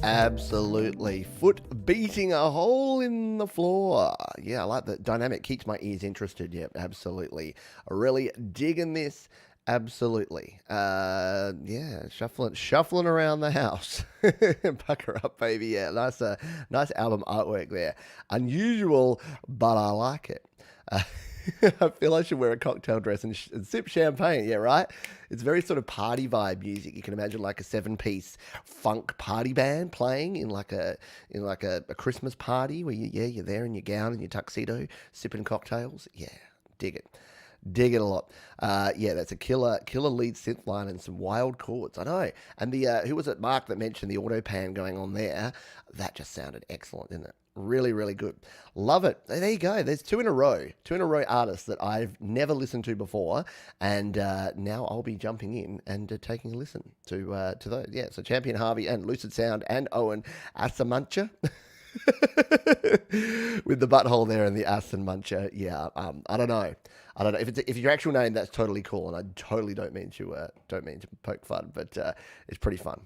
Absolutely. Foot beating a hole in the floor. Yeah, I like that dynamic. Keeps my ears interested. Yeah, absolutely. Really digging this. Absolutely. Yeah, shuffling around the house. Pucker up, baby. Yeah, nice album artwork there. Unusual, but I like it. I feel I should wear a cocktail dress and sip champagne. Yeah, right? It's very sort of party vibe music. You can imagine like a 7-piece funk party band playing in like a Christmas party where you're there in your gown and your tuxedo sipping cocktails. Yeah, dig it. Dig it a lot. Yeah, that's a killer lead synth line and some wild chords. I know. And the who was it, Mark, that mentioned the auto pan going on there? That just sounded excellent, didn't it? Really, really good. Love it. There you go. There's two in a row artists that I've never listened to before, and now I'll be jumping in and taking a listen to those. Yeah, so Champion Harvey and Lucid Sound and Owen Assenmacher. With the butthole there and the Assenmacher. Yeah, I don't know. If your actual name, that's totally cool, and I totally don't mean to poke fun, but it's pretty fun.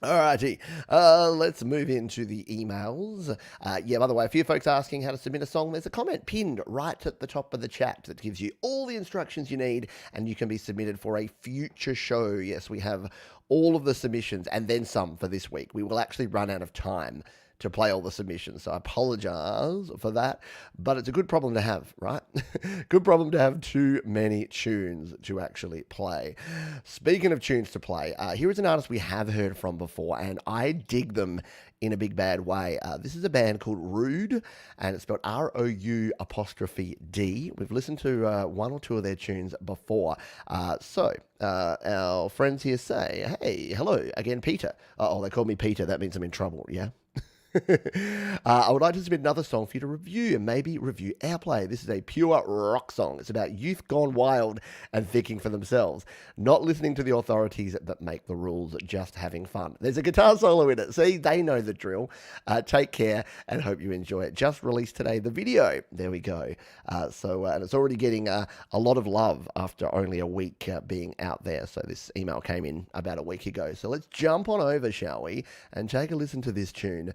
Alrighty, let's move into the emails. Yeah, by the way, a few folks asking how to submit a song. There's a comment pinned right at the top of the chat that gives you all the instructions you need, and you can be submitted for a future show. Yes, we have all of the submissions and then some for this week. We will actually run out of time to play all the submissions, so I apologize for that, but it's a good problem to have, right? Good problem to have too many tunes to actually play. Speaking of tunes to play, here is an artist we have heard from before, and I dig them in a big bad way. This is a band called Rude, and it's spelled ROU''D. We've listened to one or two of their tunes before. So our friends here say, hey, hello, again, Peter. Oh, they called me Peter. That means I'm in trouble, yeah? I would like to submit another song for you to review and maybe review Airplay. This is a pure rock song. It's about youth gone wild and thinking for themselves, not listening to the authorities that make the rules, just having fun. There's a guitar solo in it. See, they know the drill. Take care and hope you enjoy it. Just released today the video. There we go. And it's already getting a lot of love after only a week being out there. So this email came in about a week ago. So let's jump on over, shall we, and take a listen to this tune.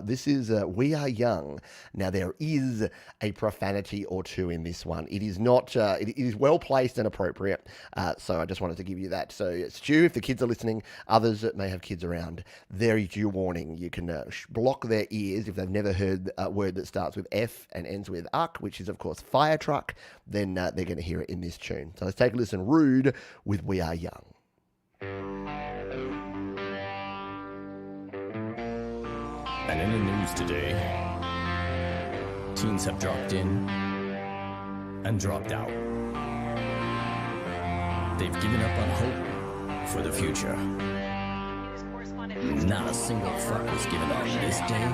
This is We Are Young. Now, there is a profanity or two in this one. It is not, it is well placed and appropriate. So I just wanted to give you that. So, Stu, if the kids are listening, others that may have kids around, there is your warning. You can block their ears if they've never heard a word that starts with F and ends with uck, which is, of course, fire truck. Then they're going to hear it in this tune. So let's take a listen. Rude with We Are Young. And in the news today, teens have dropped in and dropped out. They've given up on hope for the future. Not a single fuck was given on this day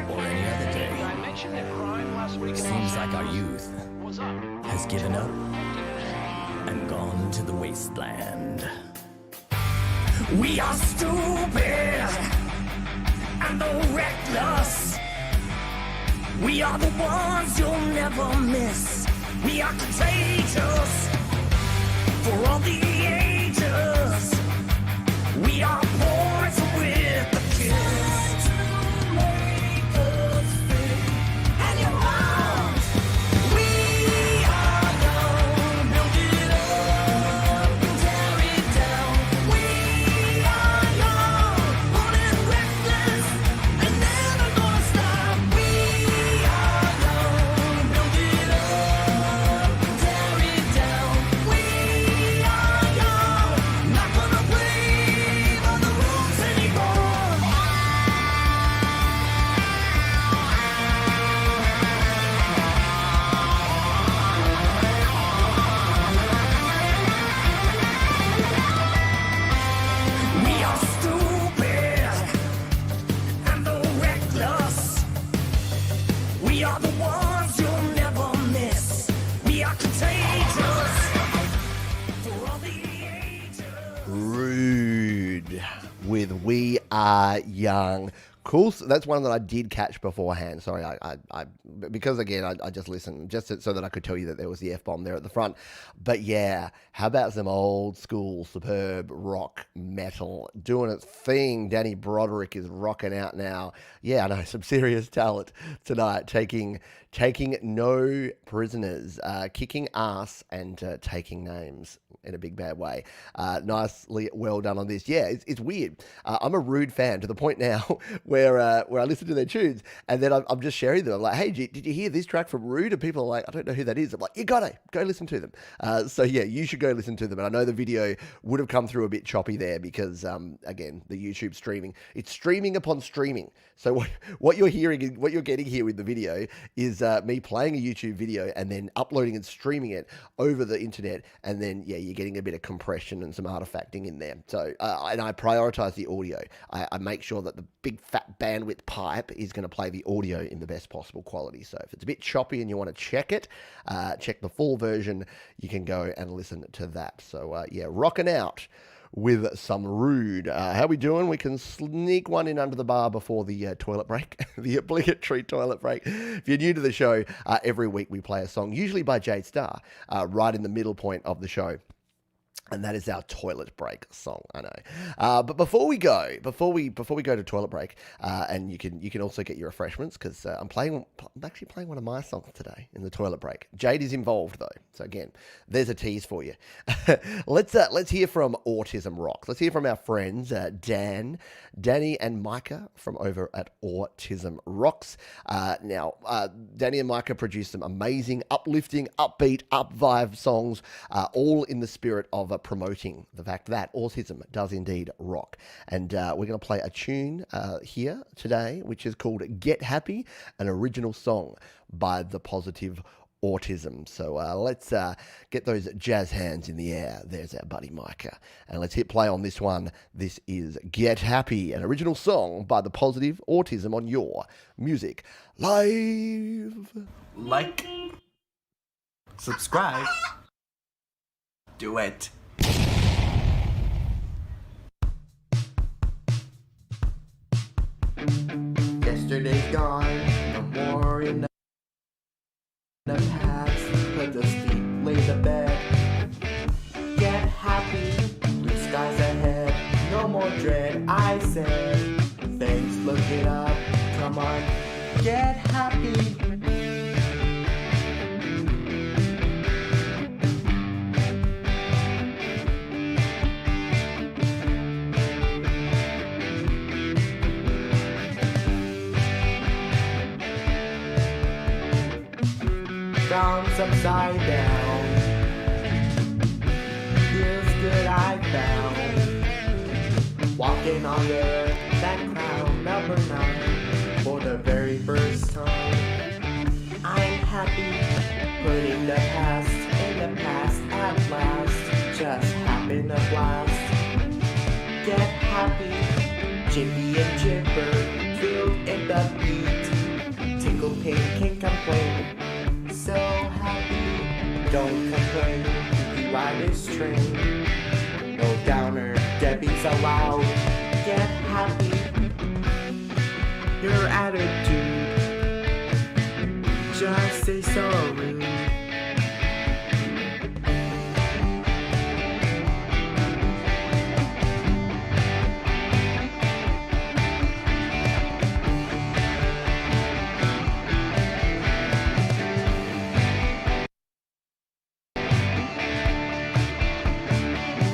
or any other day. Seems like our youth has given up and gone to the wasteland. We are stupid and the reckless. We are the ones you'll never miss. We are contagious for all the ages. We are poison with the kiss. Make us think, and you're wrong. We are young, build it up and tear it down. We are young, bold and reckless, and never gonna stop. We are young, build it up and tear it down. We are young, not gonna play by the rules anymore. We are stupid and the reckless. We are the ones you'll never miss. We are contagious for all the ages. Rude with We Are Young. Coulson, that's one that I did catch beforehand. Sorry, I because again, I just listened just so that I could tell you that there was the F-bomb there at the front. But yeah, how about some old school, superb rock metal doing its thing? Danny Broderick is rocking out now. Yeah, I know, some serious talent tonight, taking no prisoners, kicking ass and taking names in a big bad way. Nicely well done on this. Yeah, it's weird. I'm a Rude fan to the point now where I listen to their tunes and then I'm just sharing them. I'm like, hey, did you hear this track from Rude? And people are like, I don't know who that is. I'm like, you gotta go listen to them. So yeah, you should go listen to them. And I know the video would have come through a bit choppy there because again, the YouTube streaming, it's streaming upon streaming. So what you're hearing, what you're getting here with the video is me playing a YouTube video and then uploading and streaming it over the internet. And then, yeah, you're getting a bit of compression and some artifacting in there. So, and I prioritize the audio. I make sure that the big fat bandwidth pipe is going to play the audio in the best possible quality. So if it's a bit choppy and you want to check it, check the full version, you can go and listen to that. So, yeah, rocking out with some Rude. How we doing? We can sneak one in under the bar before the toilet break, the obligatory toilet break. If you're new to the show, every week we play a song, usually by Jade Starr, right in the middle point of the show. And that is our toilet break song, I know. But before we go to toilet break, and you can also get your refreshments because I'm actually playing one of my songs today in the toilet break. Jade is involved though, so again, there's a tease for you. Let's hear from Autism Rocks. Let's hear from our friends Danny and Micah from over at Autism Rocks. Now, Danny and Micah produced some amazing, uplifting, upbeat, up vibe songs, all in the spirit of promoting the fact that autism does indeed rock. And we're going to play a tune here today, which is called Get Happy, an original song by The Positive Autism. So let's get those jazz hands in the air. There's our buddy Micah. And let's hit play on this one. This is Get Happy, an original song by The Positive Autism on your Music Live. Like, subscribe, do it. Yesterday's gone, no more in the past. Put to sleep, lay the bed. Get happy, blue skies ahead. No more dread, I said. Thanks, look it up, come on. Get happy. Bounce upside down. Feels good, I found. walking on air, that crown number 9 for the very first time. I'm happy, putting the past in the past at last, just having a blast. Get happy, jippy and chipper, feel in the beat, tickle pink, can't complain, so happy, don't complain, you ride this train, no downer, Debbie's allowed, get happy, your attitude, just say sorry.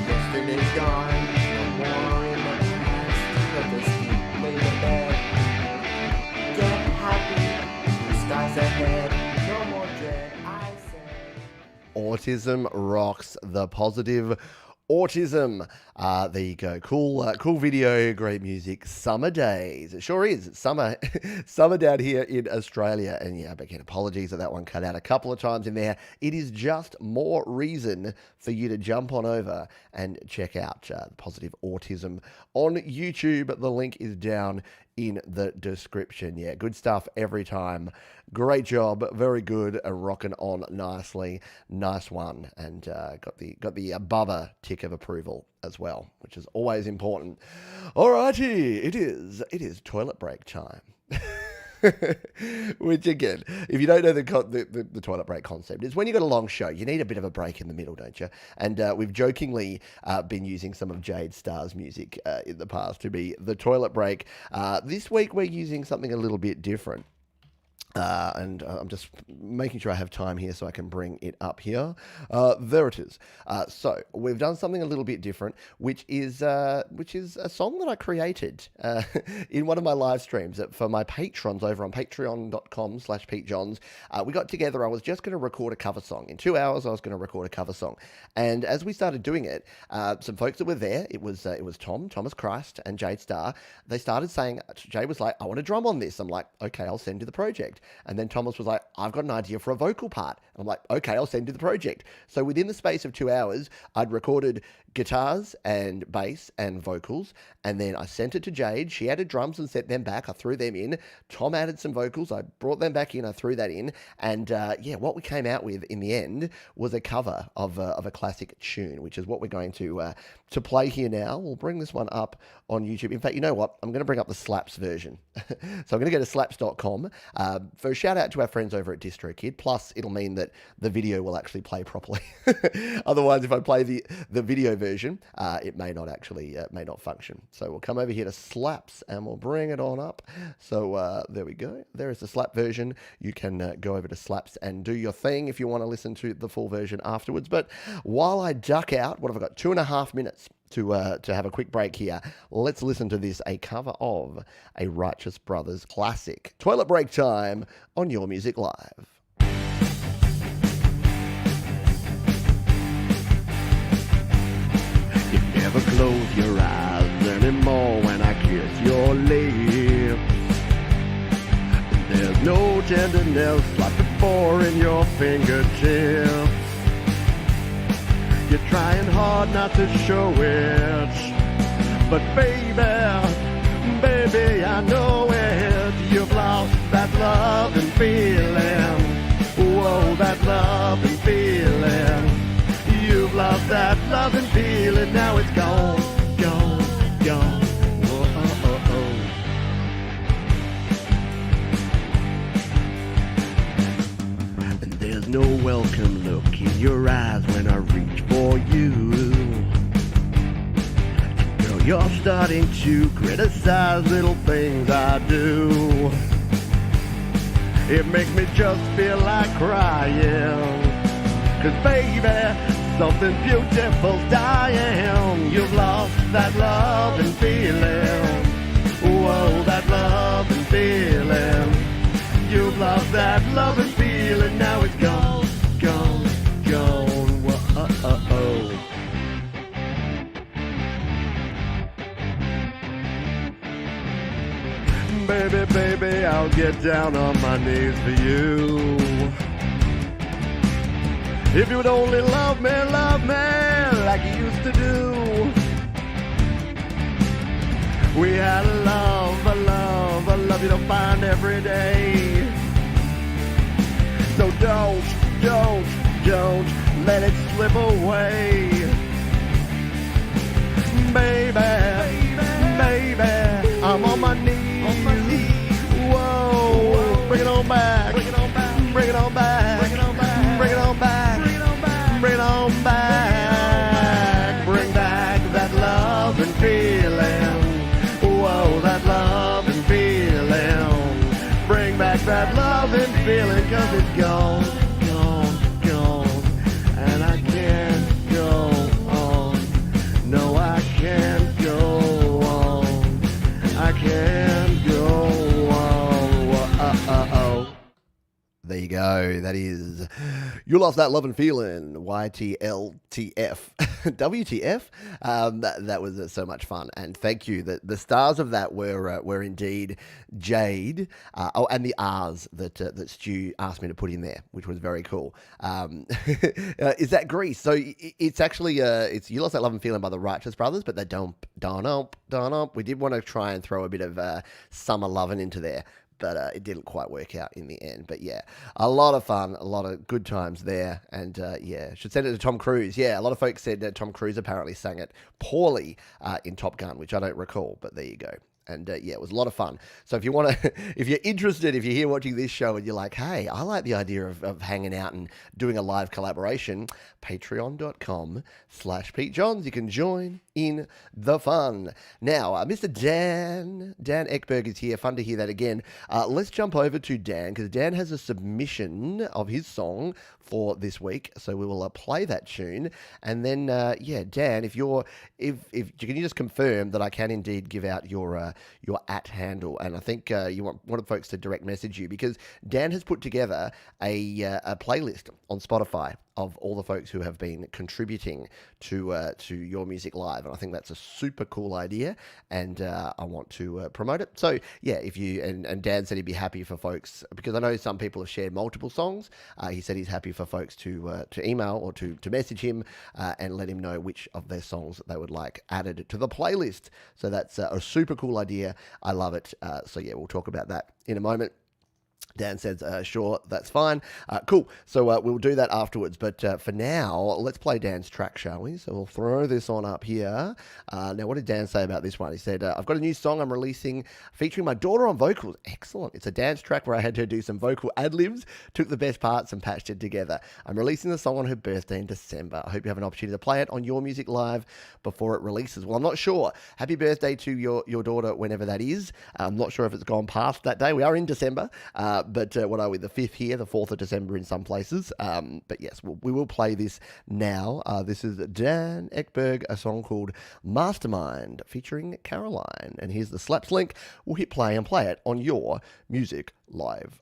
Yesterday's gone, no more in the past, put the sleep, lay in bed. Get happy, blue skies ahead, no more dread, I say. Autism rocks, the positive autism. There you go. Cool video, great music. Summer days. It sure is. It's summer, summer down here in Australia. And yeah, but again, apologies that one cut out a couple of times in there. It is just more reason for you to jump on over and check out Positive Autism on YouTube. The link is down in the description. Yeah, good stuff every time. Great job, very good, rocking on nicely. Nice one, and got the Bubba tick of approval as well, which is always important. Alrighty, it is toilet break time. Which again, if you don't know the toilet break concept, is when you've got a long show, you need a bit of a break in the middle, don't you? And we've jokingly been using some of Jade Starr's music in the past to be the toilet break. This week we're using something a little bit different. And I'm just making sure I have time here so I can bring it up here. There it is. So we've done something a little bit different, which is a song that I created in one of my live streams for my patrons over on patreon.com/PeteJohns. We got together. I was just going to record a cover song. In 2 hours, I was going to record a cover song. And as we started doing it, some folks that were there, it was Thomas Christ and Jade Starr. They started saying, Jade was like, I want to drum on this. I'm like, okay, I'll send you the project. And then Thomas was like, I've got an idea for a vocal part. And I'm like, okay, I'll send you the project. So within the space of 2 hours, I'd recorded guitars and bass and vocals. And then I sent it to Jade. She added drums and sent them back. I threw them in. Tom added some vocals. I brought them back in. I threw that in. And yeah, what we came out with in the end was a cover of a classic tune, which is what we're going to play here now. We'll bring this one up on YouTube. In fact, you know what? I'm going to bring up the Slaps version. So I'm going to go to slaps.com for a shout out to our friends over at DistroKid. Plus, it'll mean that the video will actually play properly. Otherwise, if I play the video version, it may not actually may not function. So we'll come over here to Slaps and we'll bring it on up. So there we go. There is the Slap version. You can go over to Slaps and do your thing if you want to listen to the full version afterwards. But while I duck out, what have I got? 2.5 minutes to have a quick break here. Let's listen to this, a cover of a Righteous Brothers classic. Toilet break time on Your Music Live. You never close your eyes anymore when I kiss your lips. There's no tenderness like before in your fingertips. You're trying hard not to show it, but baby, I know it. You've lost that love and feeling. Whoa, that love and feeling. You've lost that love and feeling. Now it's gone, gone, gone. Whoa, And there's no welcome look in your eyes when I reach for you. Girl, you're starting to criticize little things I do. It makes me just feel like crying. 'Cause baby, something beautiful's dying. You've lost that love and feeling. Whoa, that love and feeling. You've lost that love and feeling. Now it's gone, gone, gone. Whoa. I'll get down on my knees for you. If you would only love me like you used to do. We had a love you don't find every day. So don't let it slip away. Baby, I'm on my knees. Whoa, bring it on back. Bring it on back. Bring it on back. Bring it on back. Bring it on back. Bring it on back. Bring it on back. Bring back that love and feeling. Whoa, that love and feeling. Bring back that love and feeling, 'cause it's gone. And I can't go on. No, I can't go on. I can't go on. There you go. That is You Lost That Love and Feeling, YTLTF. WTF? That was so much fun. And thank you. The stars of that were indeed Jade, and the R's that Stu asked me to put in there, which was very cool. Is that Grease? So it's actually it's You Lost That Love and Feeling by the Righteous Brothers, but they don't. We did want to try and throw a bit of summer lovin' into there, but it didn't quite work out in the end. But yeah, a lot of fun, a lot of good times there. And yeah, should send it to Tom Cruise. Yeah, a lot of folks said that Tom Cruise apparently sang it poorly in Top Gun, which I don't recall, but there you go. And yeah, it was a lot of fun. So if you want to, if you're interested, if you're here watching this show and you're like, hey, I like the idea of hanging out and doing a live collaboration, patreon.com/Pete Johns. You can join in the fun. Now, Mr. Dan Ekberg is here. Fun to hear that again. Let's jump over to Dan, because Dan has a submission of his song for this week. So we will play that tune. And then, yeah, Dan, if can you just confirm that I can indeed give out your @ handle? And I think you want folks to direct message you, because Dan has put together a playlist on Spotify of all the folks who have been contributing to Your Music Live. And I think that's a super cool idea, and I want to promote it. So yeah, if you, and Dan said he'd be happy for folks, because I know some people have shared multiple songs. He said he's happy for folks to email or to message him and let him know which of their songs they would like added to the playlist. So that's a super cool idea. I love it. So yeah, we'll talk about that in a moment. Dan says, sure, that's fine. Cool. So we'll do that afterwards. But for now, let's play Dan's track, shall we? So we'll throw this on up here. Now, what did Dan say about this one? He said, I've got a new song I'm releasing featuring my daughter on vocals. Excellent. It's a dance track where I had her do some vocal ad-libs, took the best parts and patched it together. I'm releasing the song on her birthday in December. I hope you have an opportunity to play it on Your Music Live before it releases. Well, I'm not sure. Happy birthday to your daughter, whenever that is. I'm not sure if it's gone past that day. We are in December. But what are we, the 5th here, the 4th of December in some places. But yes, we will play this now. This is Dan Ekberg, a song called Mastermind featuring Caroline. And here's the slaps link. We'll hit play and play it on Your Music Live.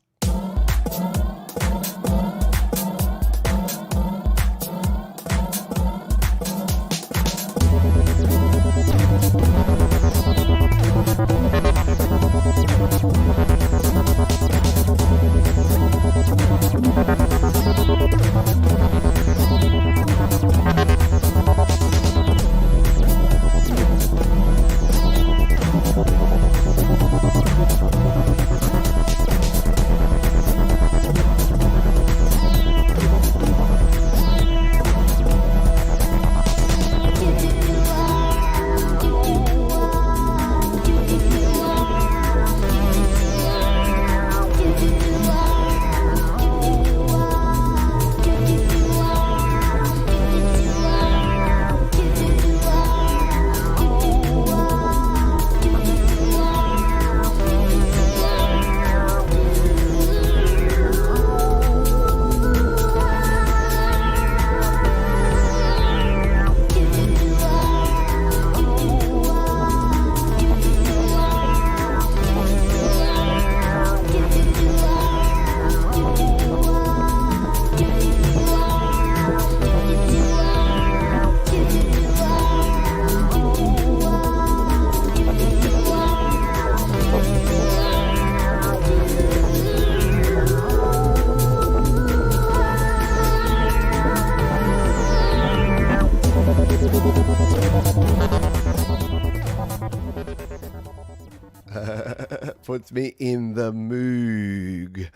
Puts me in the moog.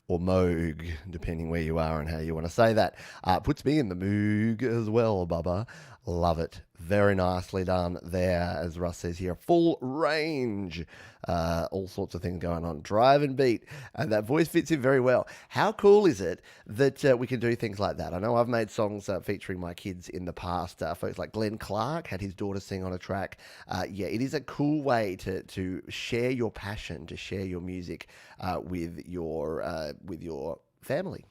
Or moog, depending where you are and how you want to say that. Puts me in the moog as well, Bubba. Love it. Very nicely done there, as Russ says here. Full range. All sorts of things going on. Drive and beat. And that voice fits in very well. How cool is it that we can do things like that? I know I've made songs featuring my kids in the past. Folks like Glenn Clark had his daughter sing on a track. Yeah, it is a cool way to share your passion, to share your music with your family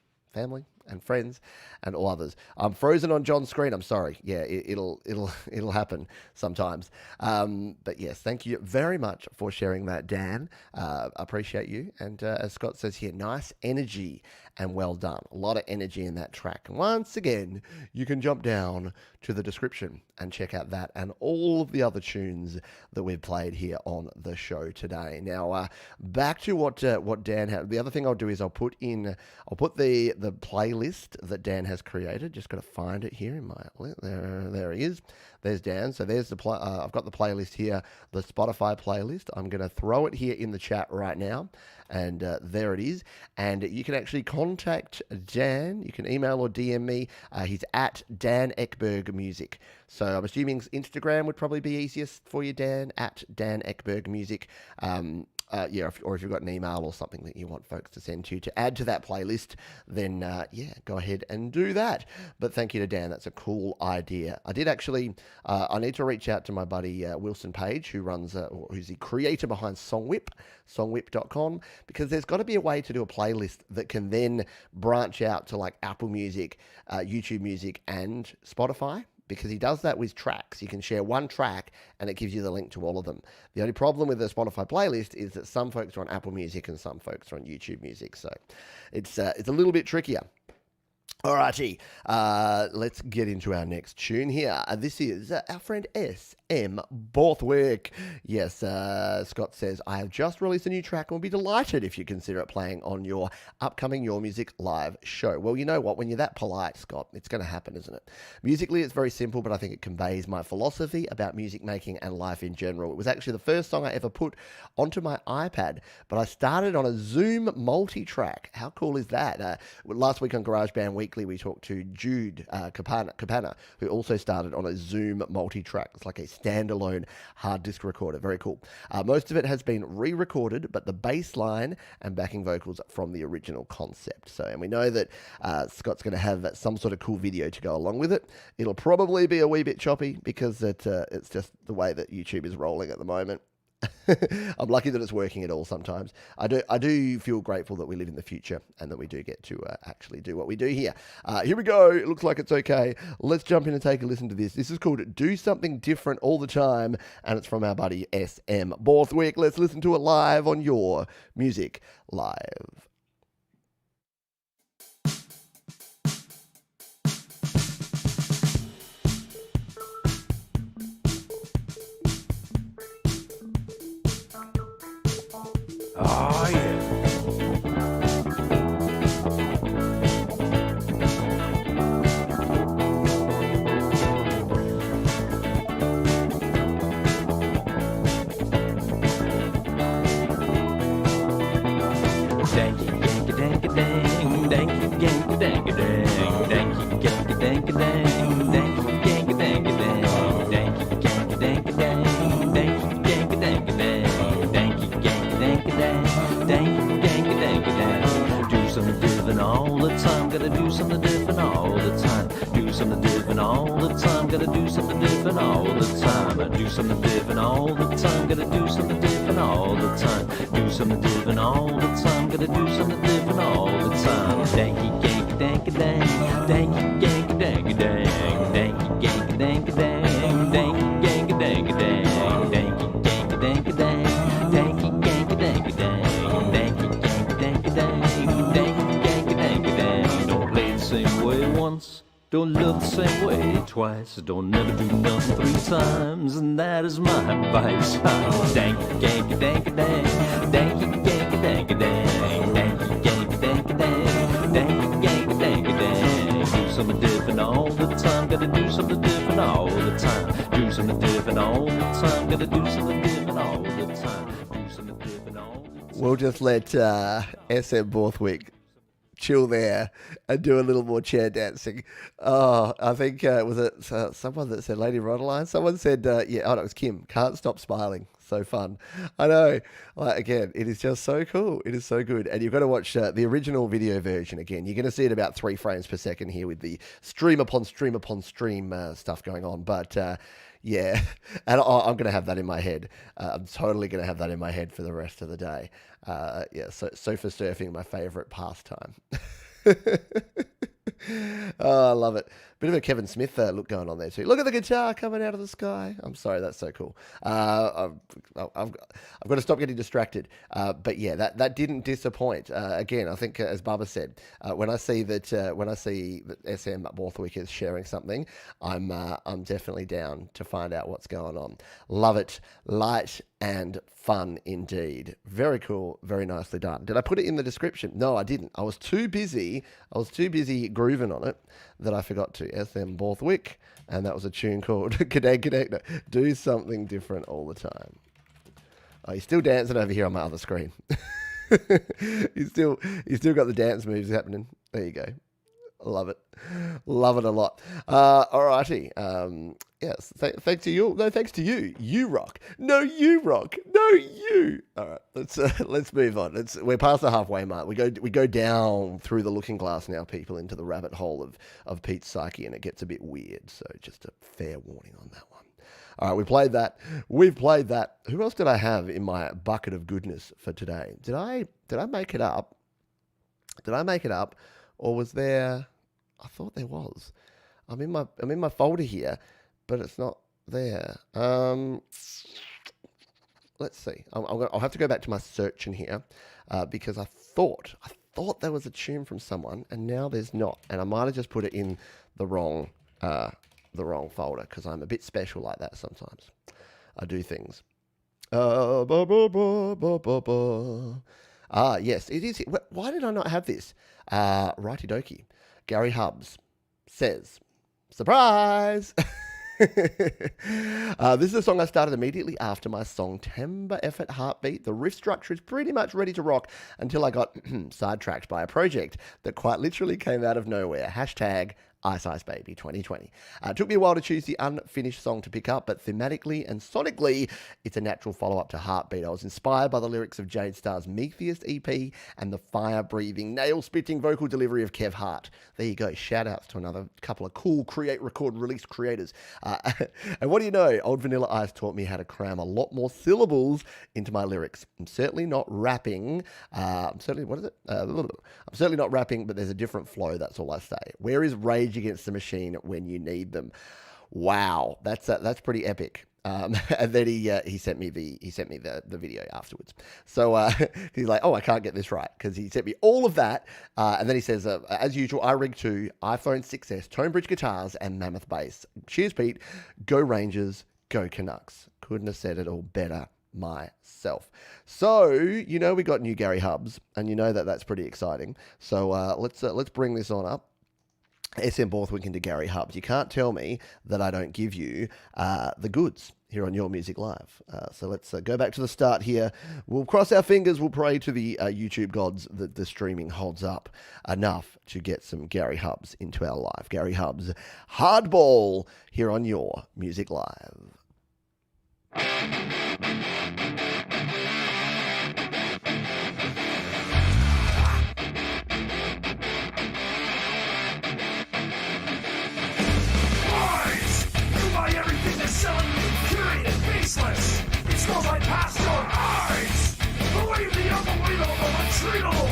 and friends and all others. I'm frozen on John's screen. I'm sorry. Yeah, it'll happen sometimes. But yes, thank you very much for sharing that, Dan. Appreciate you. And as Scott says here, nice energy and well done. A lot of energy in that track. And once again, you can jump down to the description and check out that and all of the other tunes that we've played here on the show today. Now, back to what Dan had. The other thing I'll do is I'll put the playlist that Dan has created. Just got to find it here in my there he is. There's Dan. So there's I've got the playlist here, the Spotify playlist. I'm going to throw it here in the chat right now. And there it is. And you can actually contact Dan. You can email or DM me. He's at Dan Ekberg Music. So I'm assuming Instagram would probably be easiest for you, Dan, at Dan Ekberg Music. Or if you've got an email or something that you want folks to send to add to that playlist, then go ahead and do that. But thank you to Dan. That's a cool idea. I did actually, I need to reach out to my buddy Wilson Page, who's the creator behind Songwhip, songwhip.com, because there's got to be a way to do a playlist that can then branch out to like Apple Music, YouTube Music, and Spotify. Because he does that with tracks. You can share one track and it gives you the link to all of them. The only problem with the Spotify playlist is that some folks are on Apple Music and some folks are on YouTube Music. So it's a little bit trickier. Alrighty, let's get into our next tune here. This is our friend S.M. Borthwick. Yes, Scott says, I have just released a new track and will be delighted if you consider it playing on your upcoming Your Music live show. Well, you know what? When you're that polite, Scott, it's going to happen, isn't it? Musically, it's very simple, but I think it conveys my philosophy about music making and life in general. It was actually the first song I ever put onto my iPad, but I started on a Zoom multi-track. How cool is that? Last week on GarageBand Weekly, we talked to Jude Capana, who also started on a Zoom multi-track. It's like a standalone hard disk recorder. Very cool. Most of it has been re-recorded, but the bass line and backing vocals from the original concept. So, and we know that Scott's going to have some sort of cool video to go along with it. It'll probably be a wee bit choppy because it's just the way that YouTube is rolling at the moment. I'm lucky that it's working at all sometimes. I do feel grateful that we live in the future and that we do get to actually do what we do here. Here we go. It looks like it's okay. Let's jump in and take a listen to this. This is called Do Something Different All the Time, and it's from our buddy S.M. Borthwick. Let's listen to it live on Your Music Live. Oh, yeah. Danky, danky, danky, dang, danky, danky, danky, dang, danky, danky, danky, dang, danky, danky, danky, dang, danky, danky, danky, dang, danky, danky, danky, dang, danky, danky, danky, dang, danky, danky, danky, dang. Do something different all the time, gotta do something different all the time. Do something different all the time, gotta do something different all the time. Do something different all the time, gotta do something different all the time. Do something different all the time, gotta do something different all the time. Danky, danky, danky, dang, danky, danky, danky, dang, danky, danky, danky, dang, danky, danky, danky, dang, danky, danky, danky, dang, danky, danky, danky, dang, danky, danky, danky, dang, danky, danky, danky, dang. Don't play it the same way once. Don't love the same way twice. Don't never do nothing 3 times, and that is my advice. Danky, danky, danky, dang, danky, danky, danky, dang, danky, danky, danky, dang, danky, danky, danky, dang. Do something different all the time, gotta do something different all the time. Do something different all the time, gotta do something different all the time. Do something different all the time. We'll just let SM Borthwick chill there and do a little more chair dancing. Oh, I think, was it someone that said Lady Rodeline? Someone said, no, it was Kim. Can't stop smiling. So fun. I know. Like, again, it is just so cool. It is so good. And you've got to watch the original video version again. You're going to see it about 3 frames per second here with the stream upon stream upon stream stuff going on. But yeah, and I'm going to have that in my head. I'm totally going to have that in my head for the rest of the day. Yeah, sofa surfing, my favorite pastime. Oh, I love it. Bit of a Kevin Smith look going on there too. Look at the guitar coming out of the sky. I'm sorry, that's so cool. I've got to stop getting distracted. But yeah, that didn't disappoint. Again, I think as Bubba said, when I see that SM Borthwick is sharing something, I'm definitely down to find out what's going on. Love it. Light and fun indeed. Very cool. Very nicely done. Did I put it in the description? No, I didn't. I was too busy grooving on it that I forgot to. SM Borthwick, and that was a tune called Connect. Do something different all the time. Oh, he's still dancing over here on my other screen. he's still got the dance moves happening. There you go. Love it. Love it a lot. Alrighty. Yes. Thanks to you. No, thanks to you. You rock. No, you rock. No, you. All right. Let's move on. We're past the halfway mark. We go down through the looking glass now, people, into the rabbit hole of Pete's psyche, and it gets a bit weird. So just a fair warning on that one. All right. We played that. We've played that. Who else did I have in my bucket of goodness for today? Did I make it up? Did I make it up, or was there? I thought there was. I'm in my folder here, but it's not there. Let's see. I'll have to go back to my search in here because I thought there was a tune from someone, and now there's not. And I might have just put it in the wrong folder because I'm a bit special like that sometimes. I do things. Yes, it is. Why did I not have this? Righty dokie. Gary Hubbs says, surprise! This is a song I started immediately after my song Timber Effort Heartbeat. The riff structure is pretty much ready to rock until I got sidetracked by a project that quite literally came out of nowhere. Hashtag Ice Ice Baby 2020. It took me a while to choose the unfinished song to pick up, but thematically and sonically, it's a natural follow-up to Heartbeat. I was inspired by the lyrics of Jade Starr's Metheus EP and the fire-breathing, nail-spitting vocal delivery of Kev Hart. There you go. Shout-outs to another couple of cool create, record, release creators. And what do you know? Old Vanilla Ice taught me how to cram a lot more syllables into my lyrics. I'm certainly not rapping. I'm certainly not rapping, but there's a different flow. That's all I say. Where is Rage Against the Machine when you need them? Wow, that's pretty epic. And then he sent me the video afterwards. So he's like, oh, I can't get this right, because he sent me all of that. And then he says, as usual, iRig 2, iPhone 6S, Tonebridge guitars, and Mammoth bass. Cheers, Pete. Go Rangers, go Canucks. Couldn't have said it all better myself. So we got new Gary Hubbs, and that's pretty exciting. So let's bring this on up. SM Borthwick into Gary Hubbs. You can't tell me that I don't give you the goods here on Your Music Live. So let's go back to the start here. We'll cross our fingers. We'll pray to the YouTube gods that the streaming holds up enough to get some Gary Hubbs into our live. Gary Hubbs, Hardball, here on Your Music Live. It smells right past your eyes. Believe the unbelievable, untreatable.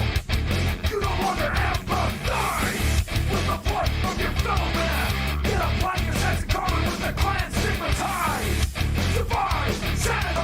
You no longer empathize with the plight of your fellow man. Get a blank sense of common with the clan stigmatized. Survive, sanitize.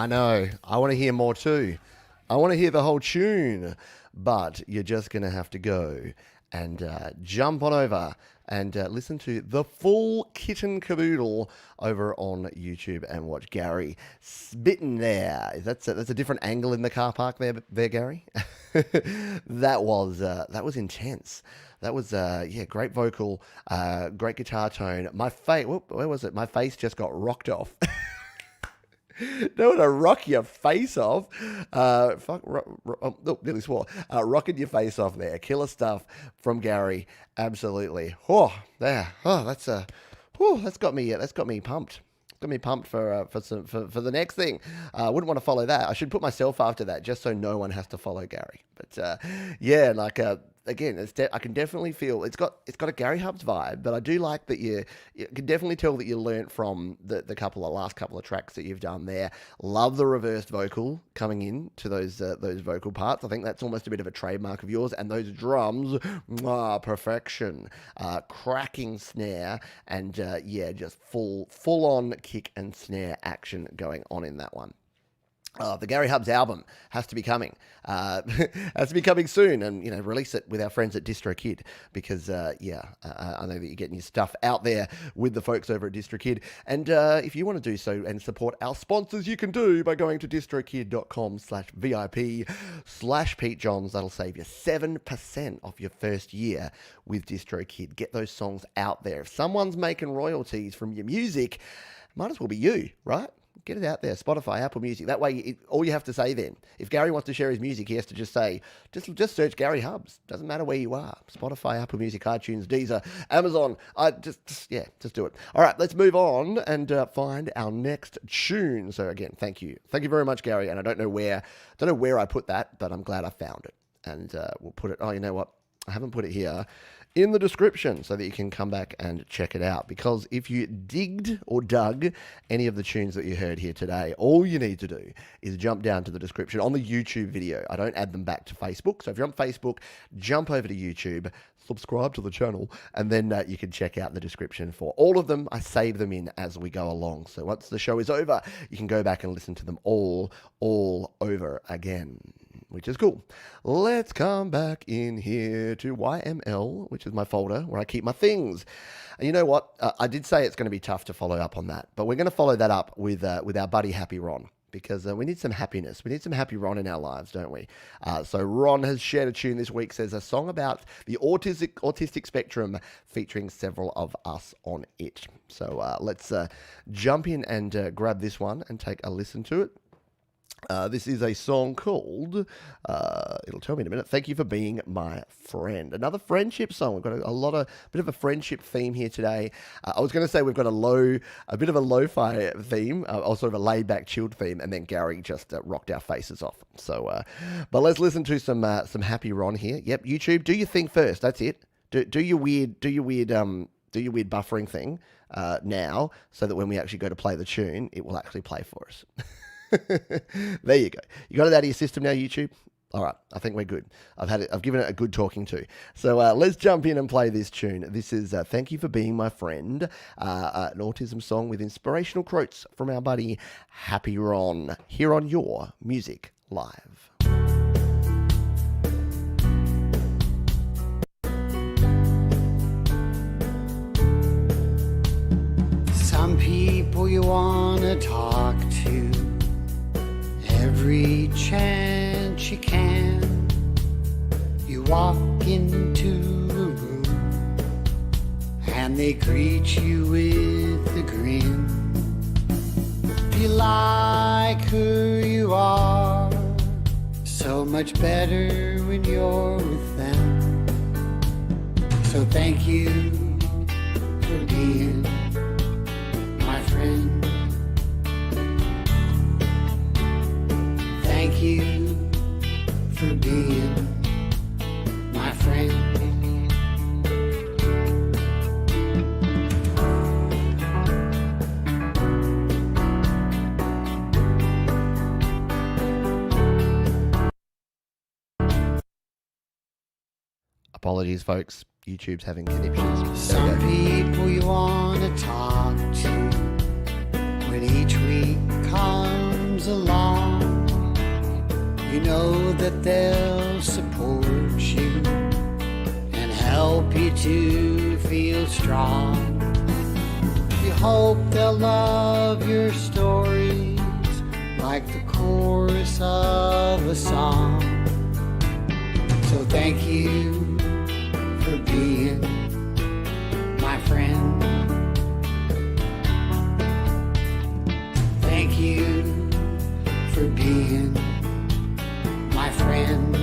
I know. I want to hear more too. I want to hear the whole tune. But you're just going to have to go and jump on over and listen to the full kit and caboodle over on YouTube and watch Gary spitting there. That's a different angle in the car park there, Gary. That was intense. That was great vocal, great guitar tone. Where was it? My face just got rocked off. Don't want to rock your face off. Nearly swore. Rocking your face off there. Killer stuff from Gary. Absolutely. That's got me pumped. Got me pumped for the next thing. I wouldn't want to follow that. I should put myself after that just so no one has to follow Gary. But again, I can definitely feel it's got a Gary Hubs vibe, but I do like that you can definitely tell that you learnt from the last couple of tracks that you've done there. Love the reversed vocal coming in to those vocal parts. I think that's almost a bit of a trademark of yours. And those drums, perfection. Cracking snare and just full on kick and snare action going on in that one. The Gary Hubs album has to be coming. Has to be coming soon, and release it with our friends at DistroKid because I know that you're getting your stuff out there with the folks over at DistroKid. And if you want to do so and support our sponsors, you can do by going to distrokid.com/VIP/Pete Johns. That'll save you 7% off your first year with DistroKid. Get those songs out there. If someone's making royalties from your music, might as well be you, right? Get it out there. Spotify, Apple Music. That way, all you have to say then, if Gary wants to share his music, he has to just say, just search Gary Hubs. Doesn't matter where you are. Spotify, Apple Music, iTunes, Deezer, Amazon. Just do it. All right, let's move on and find our next tune. So again, thank you very much, Gary. And I don't know where I put that, but I'm glad I found it. And we'll put it. Oh, you know what? I haven't put it here in the description so that you can come back and check it out. Because if you dug any of the tunes that you heard here today, all you need to do is jump down to the description on the YouTube video. I don't add them back to Facebook. So if you're on Facebook, jump over to YouTube, subscribe to the channel, and then you can check out the description for all of them. I save them in as we go along. So once the show is over, you can go back and listen to them all over again, which is cool. Let's come back in here to YML, which is my folder where I keep my things. And you know what? I did say it's going to be tough to follow up on that, but we're going to follow that up with our buddy Happy Ron, because we need some happiness. We need some happy Ron in our lives, don't we? So Ron has shared a tune this week, says a song about the autistic spectrum featuring several of us on it. So let's jump in and grab this one and take a listen to it. This is a song called, it'll tell me in a minute, Thank You for Being My Friend. Another friendship song. We've got a bit of a friendship theme here today. I was going to say we've got a bit of a lo-fi theme, or sort of a laid-back, chilled theme, and then Gary just rocked our faces off. So, but let's listen to some Happy Ron here. Yep, YouTube, do your thing first. That's it. Do your weird buffering thing now, so that when we actually go to play the tune, it will actually play for us. There you go. You got it out of your system now, YouTube? All right, I think we're good. I've given it a good talking to. So let's jump in and play this tune. This is Thank You for Being My Friend, an autism song with inspirational quotes from our buddy Happy Ron, here on Your Music Live. Some people you want to talk to every chance you can. You walk into a room and they greet you with a grin. If you like who you are, so much better when you're with them. So thank you for being my friend. Thank you for being my friend. Apologies, folks. YouTube's having conniptions. Some people you want to talk to when each week comes comes along, you know that they'll support you and help you to feel strong. You hope they'll love your stories like the chorus of a song. So thank you for being my friend. Thank you for being my friend.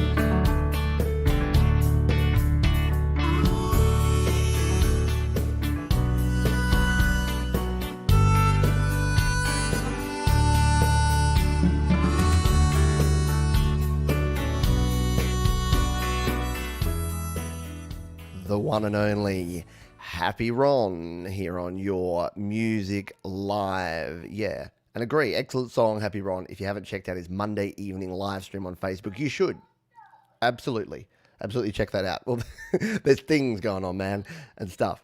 The one and only Happy Ron here on Your Music Live. Yeah, and agree, excellent song, Happy Ron. If you haven't checked out his Monday evening live stream on Facebook, you should. Absolutely check that out. Well, there's things going on, man, and stuff.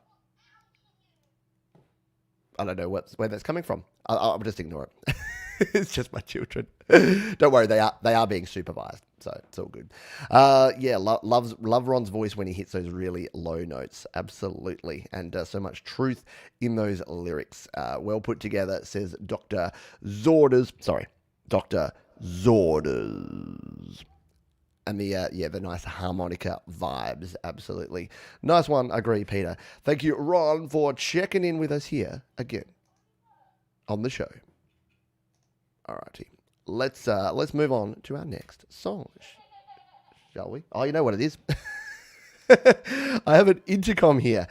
I don't know where that's coming from. I'll just ignore it. It's just my children. Don't worry, they are being supervised, so it's all good. Yeah, love Ron's voice when he hits those really low notes. Absolutely, and so much truth in those lyrics. Well put together, says Dr. Zorders. Sorry, Dr. Zorders. And the nice harmonica vibes, absolutely. Nice one, agree, Peter. Thank you, Ron, for checking in with us here again on the show. Alrighty, let's move on to our next song, shall we? Oh, you know what it is. I have an intercom here.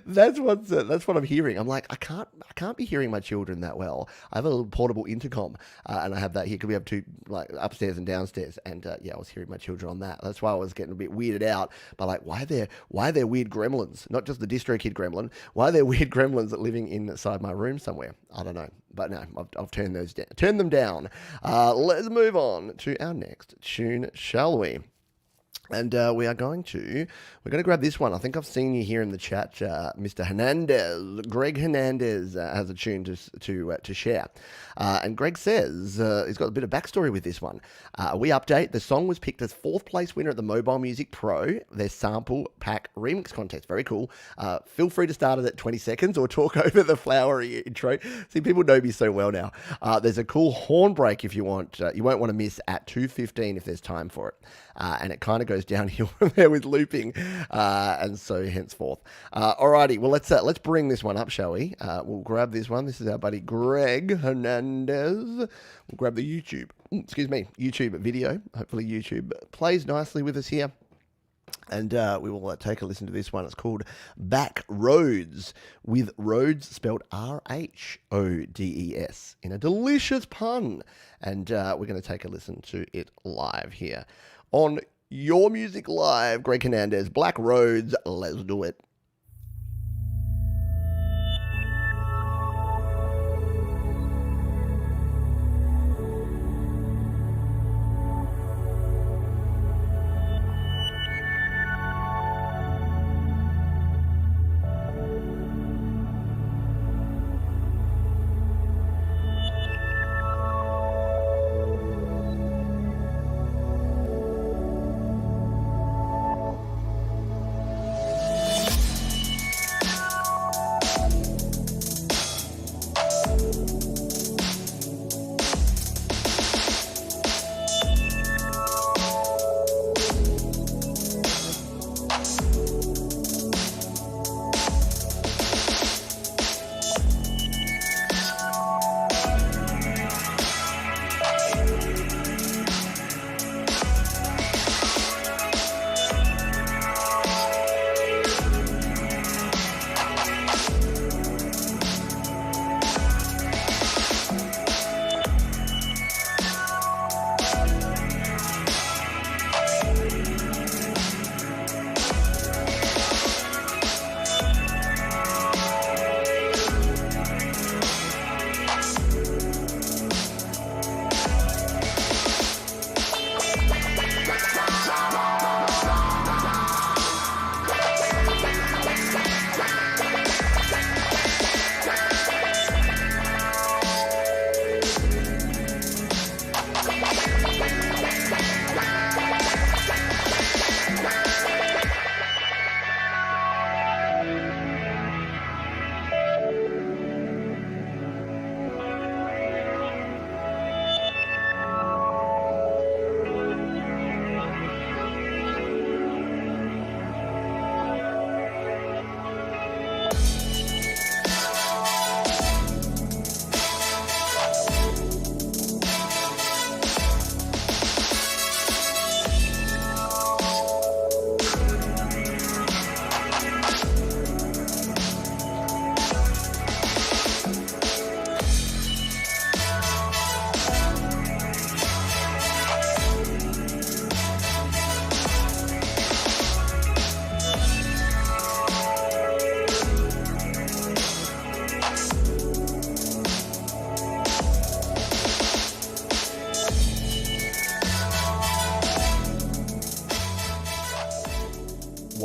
That's what I'm hearing. I'm like, I can't be hearing my children that well. I have a little portable intercom, and I have that here because we have two, like, upstairs and downstairs. And I was hearing my children on that. That's why I was getting a bit weirded out by, like, why are there weird gremlins? Not just the distro kid gremlin. Why are there weird gremlins that living inside my room somewhere? I don't know, but no, I've turned them down. Let's move on to our next tune, shall we? And we're going to grab this one. I think I've seen you here in the chat, Mr. Hernandez. Greg Hernandez has a tune to share. And Greg says he's got a bit of backstory with this one. We update. The song was picked as 4th place winner at the Mobile Music Pro, their sample pack remix contest. Very cool. Feel free to start it at 20 seconds or talk over the flowery intro. See, people know me so well now. There's a cool horn break if you want. You won't want to miss at 2:15 if there's time for it. And it kind of goes downhill from there with looping, and so henceforth. Alrighty, well let's bring this one up, shall we? We'll grab this one. This is our buddy Greg Hernandez. We'll grab the YouTube video. Hopefully YouTube plays nicely with us here. And we will take a listen to this one. It's called Back Roads, with Rhodes spelled Rhodes, in a delicious pun. And we're going to take a listen to it live here on Your Music Live. Greg Hernandez, Black Roads, let's do it.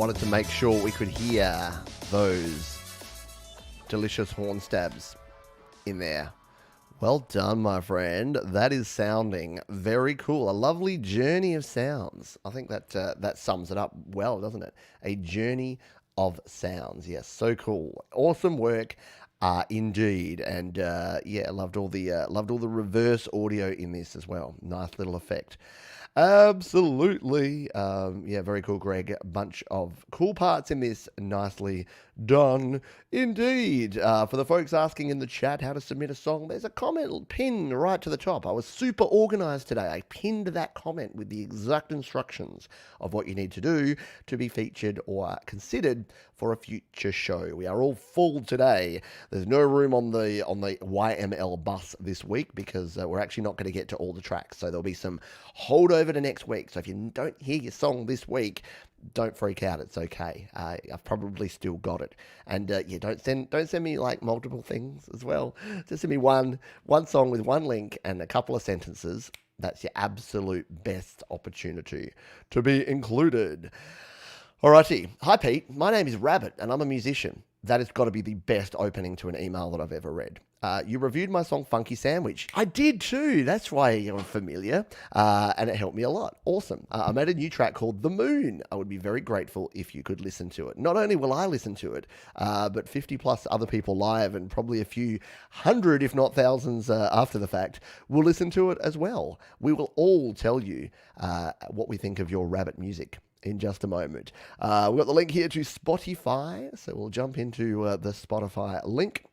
wanted to make sure we could hear those delicious horn stabs in there. Well done, my friend. That is sounding very cool. A lovely journey of sounds. I think that sums it up well, doesn't it? A journey of sounds. Yes, so cool. Awesome work, indeed. And yeah, loved all the reverse audio in this as well. Nice little effect. Absolutely. Yeah, very cool, Greg. Bunch of cool parts in this. Nicely done indeed. For the folks asking in the chat how to submit a song, there's a comment pinned right to the top. I was super organized today. I pinned that comment with the exact instructions of what you need to do to be featured or considered for a future show. We are all full today. There's no room on the YML bus this week because we're actually not going to get to all the tracks. So there'll be some holdover to next week. So if you don't hear your song this week, don't freak out. It's okay. I've probably still got it. And yeah, don't send me like multiple things as well. Just send me one song with one link and a couple of sentences. That's your absolute best opportunity to be included. Alrighty. Hi, Pete. My name is Rabbit, and I'm a musician. That has got to be the best opening to an email that I've ever read. You reviewed my song Funky Sandwich. I did too. That's why you're familiar. And it helped me a lot. Awesome. I made a new track called The Moon. I would be very grateful if you could listen to it. Not only will I listen to it, but 50 plus other people live and probably a few hundred, if not thousands after the fact, will listen to it as well. We will all tell you what we think of your Rabbit music in just a moment. We've got the link here to Spotify, so we'll jump into the Spotify link.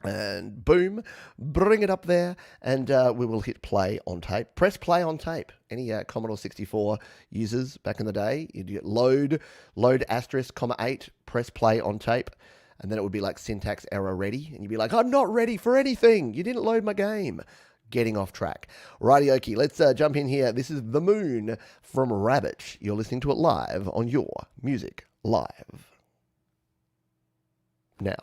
And boom, bring it up there, and we will hit play on tape. Press play on tape. Any Commodore 64 users back in the day, you'd get load asterisk, comma 8, press play on tape, and then it would be like syntax error ready, and you'd be like, I'm not ready for anything. You didn't load my game. Getting off track. Righty, okie, let's jump in here. This is The Moon from Rabbit. You're listening to it live on Your Music Live. Now.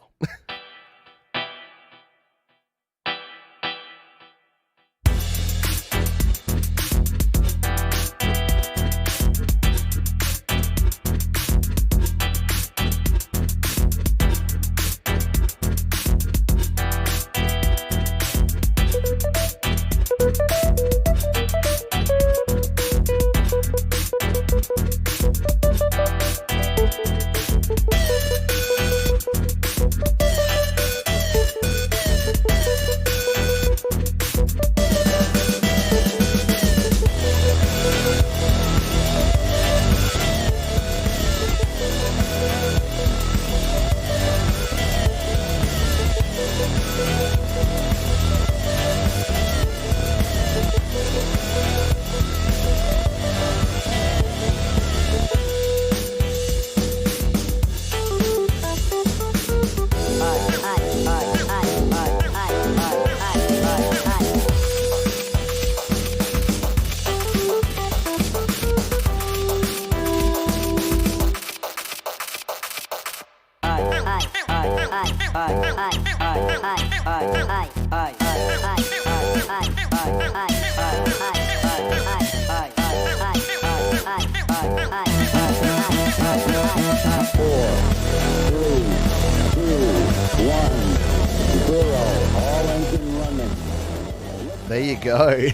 There you go.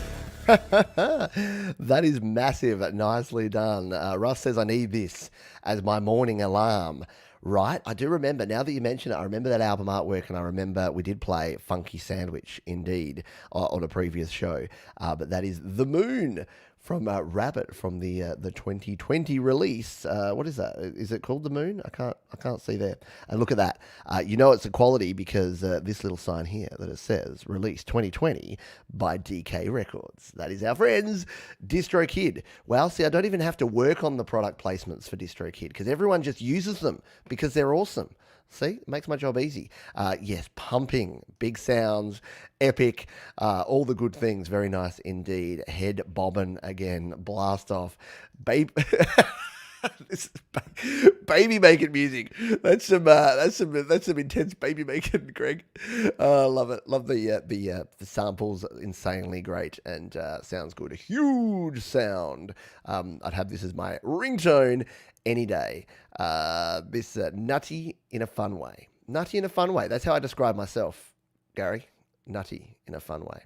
That is massive. Nicely done. Russ says, I need this as my morning alarm. Right, I do remember, now that you mention it, I remember that album artwork, and I remember we did play Funky Sandwich, indeed, on a previous show. But that is The Moon from Rabbit from the 2020 release. What is that? Is it called The Moon? I can't see there. And look at that. You know it's a quality because this little sign here that it says released 2020 by DK Records. That is our friends DistroKid. Well, see, I don't even have to work on the product placements for DistroKid because everyone just uses them because they're awesome. See, it makes my job easy. Yes, pumping, big sounds, epic, all the good things. Very nice indeed. Head bobbing again, blast off. Babe. This is baby making music. That's some intense baby making, Greg. I love it. Love the samples. Insanely great and sounds good. A huge sound. I'd have this as my ringtone any day. This nutty in a fun way. Nutty in a fun way. That's how I describe myself, Gary. Nutty in a fun way.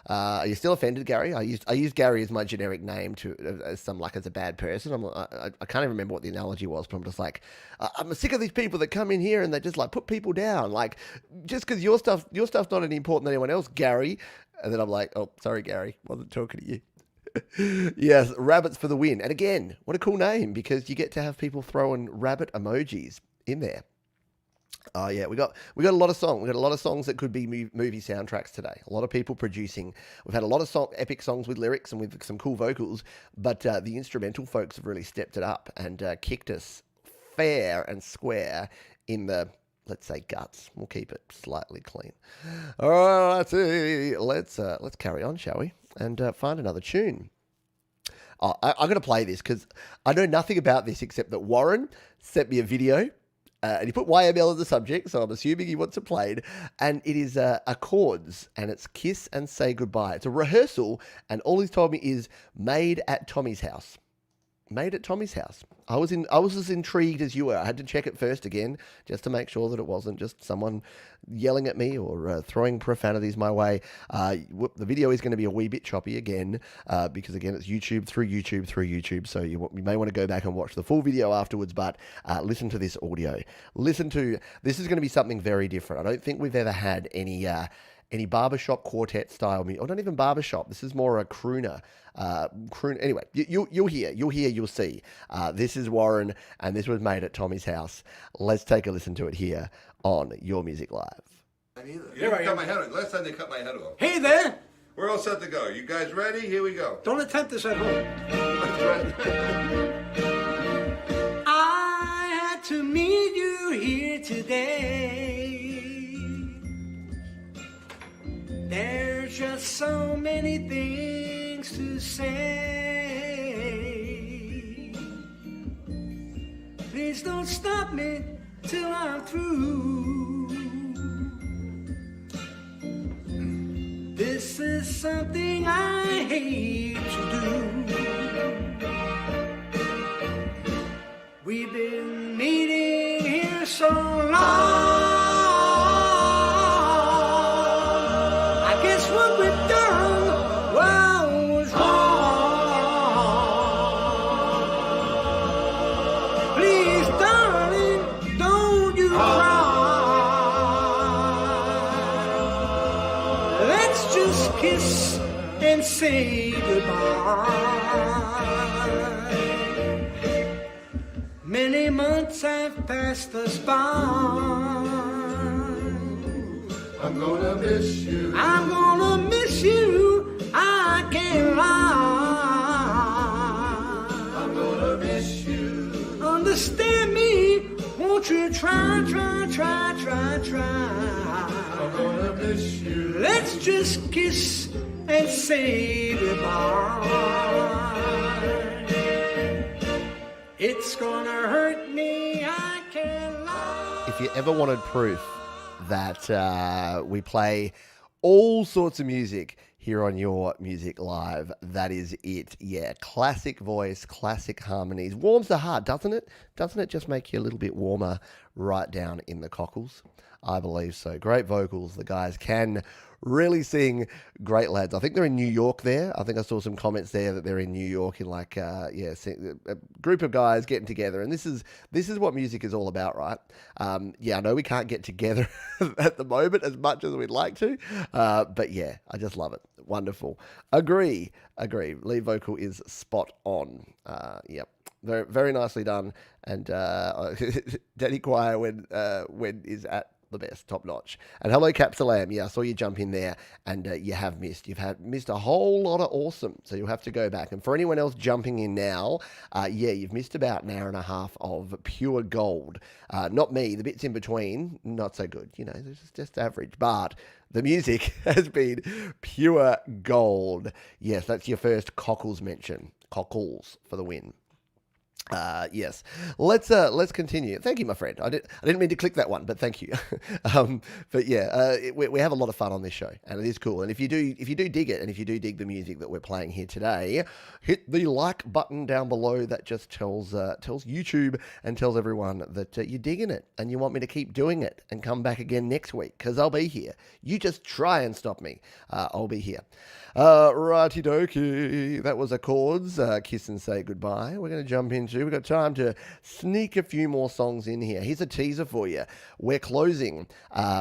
Are you still offended, Gary? I used Gary as my generic name as a bad person. I can't even remember what the analogy was, but I'm just like, I'm sick of these people that come in here and they just like put people down. Like, just because your stuff's not any important than anyone else, Gary. And then I'm like, oh, sorry, Gary, wasn't talking to you. Yes, rabbits for the win. And again, what a cool name, because you get to have people throwing rabbit emojis in there. Oh yeah, we got a lot of songs. We got a lot of songs that could be movie soundtracks today. A lot of people producing. We've had a lot of epic songs with lyrics and with some cool vocals, but the instrumental folks have really stepped it up and kicked us fair and square in the, let's say, guts. We'll keep it slightly clean. All right, let's carry on, shall we? And find another tune. Oh, I'm going to play this because I know nothing about this except that Warren sent me a video. And he put YML as the subject, so I'm assuming he wants it played. And it is Accords, and it's Kiss and Say Goodbye. It's a rehearsal, and all he's told me is made at Tommy's house. Made at Tommy's house. I was as intrigued as you were. I had to check it first again, just to make sure that it wasn't just someone yelling at me or throwing profanities my way. The video is going to be a wee bit choppy again, because again, it's YouTube through YouTube. So you may want to go back and watch the full video afterwards, but listen to this audio. This is going to be something very different. I don't think we've ever had any barbershop quartet style music, or not even barbershop. This is more a crooner. Anyway, you'll hear, you'll see. This is Warren, and this was made at Tommy's house. Let's take a listen to it here on Your Music Live. You didn't cut my head off. Last time they cut my head off. Hey there! We're all set to go. You guys ready? Here we go. Don't attempt this at home. That's right. I had to meet you here today. There's just so many things to say. Please don't stop me till I'm through. This is something I hate to do. We've been meeting here so long. I guess what we've done, well, was wrong. Please, darling, don't you cry. Let's just kiss and say goodbye. Many months have passed us by. I'm gonna miss you. I'm gonna miss you. I can't lie. I'm gonna miss you. Understand me? Won't you try? I'm gonna miss you. Let's just kiss and say goodbye. It's gonna hurt me, I can't lie. If you ever wanted proof that we play all sorts of music here on Your Music Live, that is it. Yeah, classic voice, classic harmonies. Warms the heart, doesn't it? Doesn't it just make you a little bit warmer right down in the cockles? I believe so. Great vocals. The guys can really sing. Great lads. I think they're in New York there. I think I saw some comments there that they're in New York in like, a group of guys getting together. And this is what music is all about, right? Yeah, I know we can't get together at the moment as much as we'd like to. But yeah, I just love it. Wonderful. Agree. Lead vocal is spot on. Yep. Very, very nicely done. And Danny Choir when is at the best, top notch. And hello, Capsalam. Yeah, I saw you jump in there, and you have missed. Missed a whole lot of awesome, so you'll have to go back. And for anyone else jumping in now, you've missed about an hour and a half of pure gold. Not me. The bits in between, not so good. You know, it's just average. But the music has been pure gold. Yes, that's your first Cockles mention. Cockles for the win. Yes. Let's continue. Thank you, my friend. I didn't mean to click that one, but thank you. But yeah, we have a lot of fun on this show, and it is cool. And if you do dig it, and if you do dig the music that we're playing here today, hit the like button down below. That just tells YouTube and tells everyone that you're digging it, and you want me to keep doing it and come back again next week, because I'll be here. You just try and stop me. I'll be here. Righty dokie. That was Accords. Kiss and Say Goodbye. We're going to jump into. We've got time to sneak a few more songs in here. Here's a teaser for you. We're closing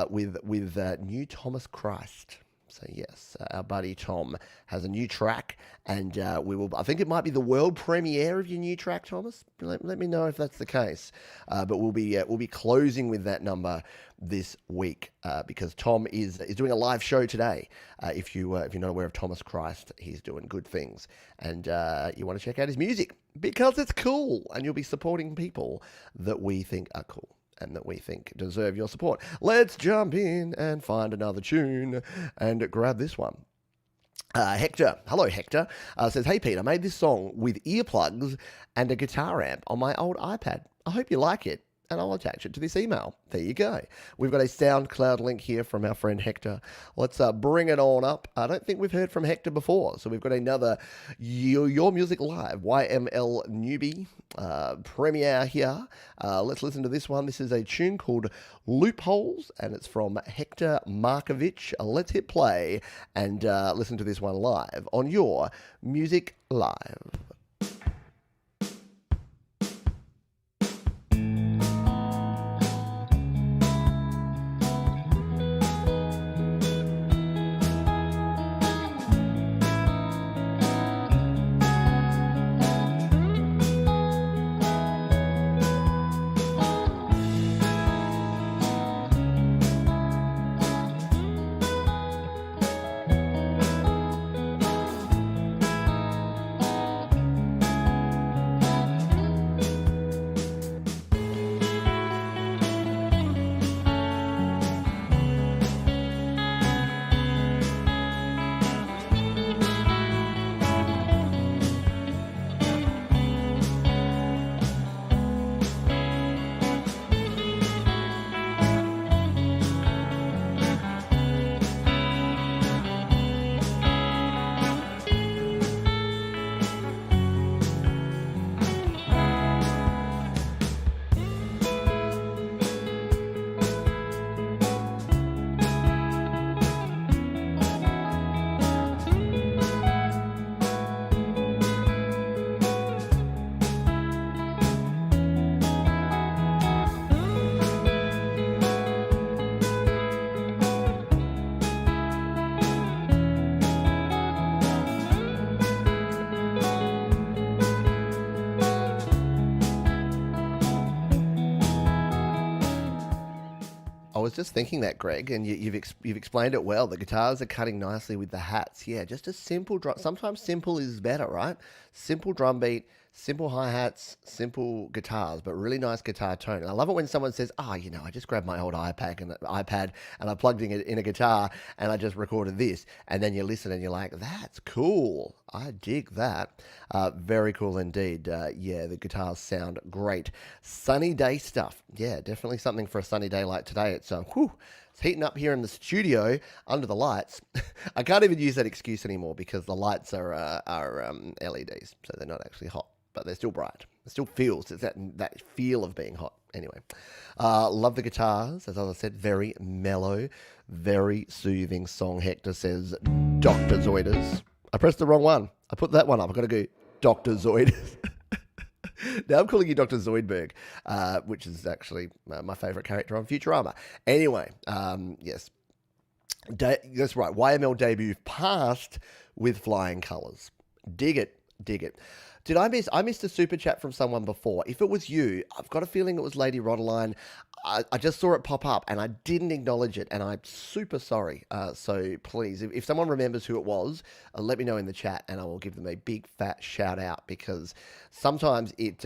with new Thomas Christ. So yes, our buddy Tom has a new track, and we will. I think it might be the world premiere of your new track, Thomas. Let me know if that's the case. But we'll be closing with that number this week because Tom is doing a live show today. If you're not aware of Thomas Christ, he's doing good things, and you want to check out his music because it's cool, and you'll be supporting people that we think are cool and that we think deserve your support. Let's jump in and find another tune and grab this one. Hector, hello Hector, says, "Hey Pete, I made this song with earplugs and a guitar amp on my old iPad. I hope you like it, and I'll attach it to this email." There you go. We've got a SoundCloud link here from our friend Hector. Let's bring it on up. I don't think we've heard from Hector before, so we've got another Your Music Live, YML newbie premiere here. Let's listen to this one. This is a tune called Loopholes, and it's from Hector Markovich. Let's hit play and listen to this one live on Your Music Live. I was just thinking that, Greg, and you've explained it well. The guitars are cutting nicely with the hats. Yeah, just a simple drum. Sometimes simple is better, right? Simple drum beat, simple hi-hats, simple guitars, but really nice guitar tone. And I love it when someone says, I just grabbed my old iPad and I plugged in a guitar and I just recorded this. And then you listen and you're like, that's cool. I dig that. Very cool indeed. Yeah, the guitars sound great. Sunny day stuff. Yeah, definitely something for a sunny day like today. It's it's heating up here in the studio under the lights. I can't even use that excuse anymore because the lights are LEDs, so they're not actually hot, but they're still bright. It still feels, it's that feel of being hot. Anyway, love the guitars. As I said, very mellow, very soothing song. Hector says, Dr. Zoiders. I pressed the wrong one. I put that one up. I've got to go Dr. Zoiders. Now I'm calling you Dr. Zoidberg, which is actually my favourite character on Futurama. Anyway, yes. That's right. YML debut passed with flying colours. Dig it. Did I missed a super chat from someone before. If it was you, I've got a feeling it was Lady Rodeline. I just saw it pop up and I didn't acknowledge it, and I'm super sorry. So please, if someone remembers who it was, let me know in the chat and I will give them a big fat shout out, because sometimes it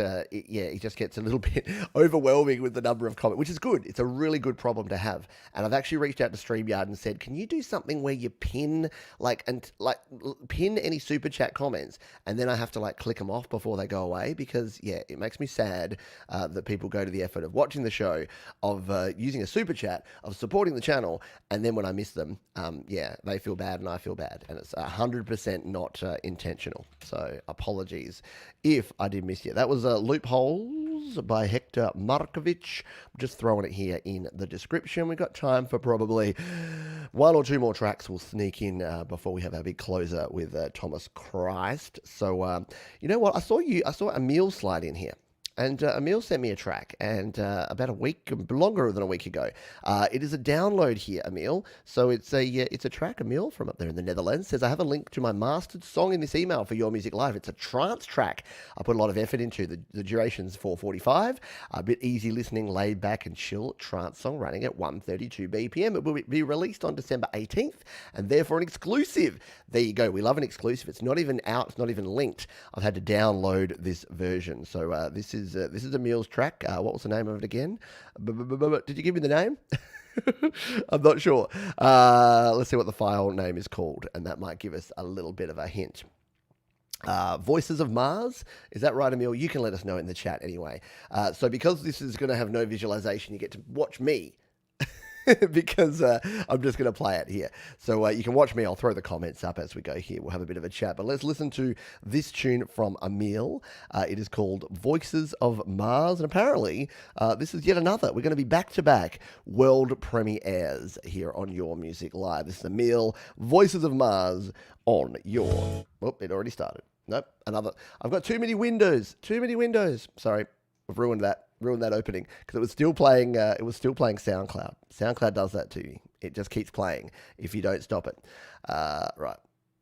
just gets a little bit overwhelming with the number of comments, which is good. It's a really good problem to have. And I've actually reached out to StreamYard and said, can you do something where you pin any super chat comments and then I have to like click them off before they go away because, yeah, it makes me sad that people go to the effort of watching the show, of using a super chat, of supporting the channel, and then when I miss them, yeah, they feel bad and I feel bad, and it's 100% not intentional. So apologies if I did miss you. That was Loopholes by Hector Markovic. Just throwing it here in the description. We've got time for probably one or two more tracks we'll sneak in before we have our big closer with Thomas Christ. So, you know what? I saw Emil slide in here. And Emil sent me a track, and about a week, longer than a week ago. It is a download here, Emil. So it's a track, Emil, from up there in the Netherlands. Says, I have a link to my mastered song in this email for Your Music Live. It's a trance track I put a lot of effort into. The duration's 4:45. A bit easy listening, laid back and chill trance song running at 132 BPM. It will be released on December 18th, and therefore an exclusive. There you go. We love an exclusive. It's not even out. It's not even linked. I've had to download this version. So this is Emil's track. What was the name of it again? Did you give me the name? I'm not sure. Let's see what the file name is called, and that might give us a little bit of a hint. Voices of Mars. Is that right, Emil? You can let us know in the chat anyway. So because this is going to have no visualization, you get to watch me. because I'm just going to play it here. So you can watch me. I'll throw the comments up as we go here. We'll have a bit of a chat. But let's listen to this tune from Emil. It is called Voices of Mars. And apparently, this is yet another. We're going to be back-to-back world premieres here on Your Music Live. This is Emil, Voices of Mars on your... Oh, it already started. Nope, another. I've got too many windows. Sorry, I've ruined that opening because it was still playing SoundCloud. SoundCloud does that to you. It just keeps playing if you don't stop it. Right,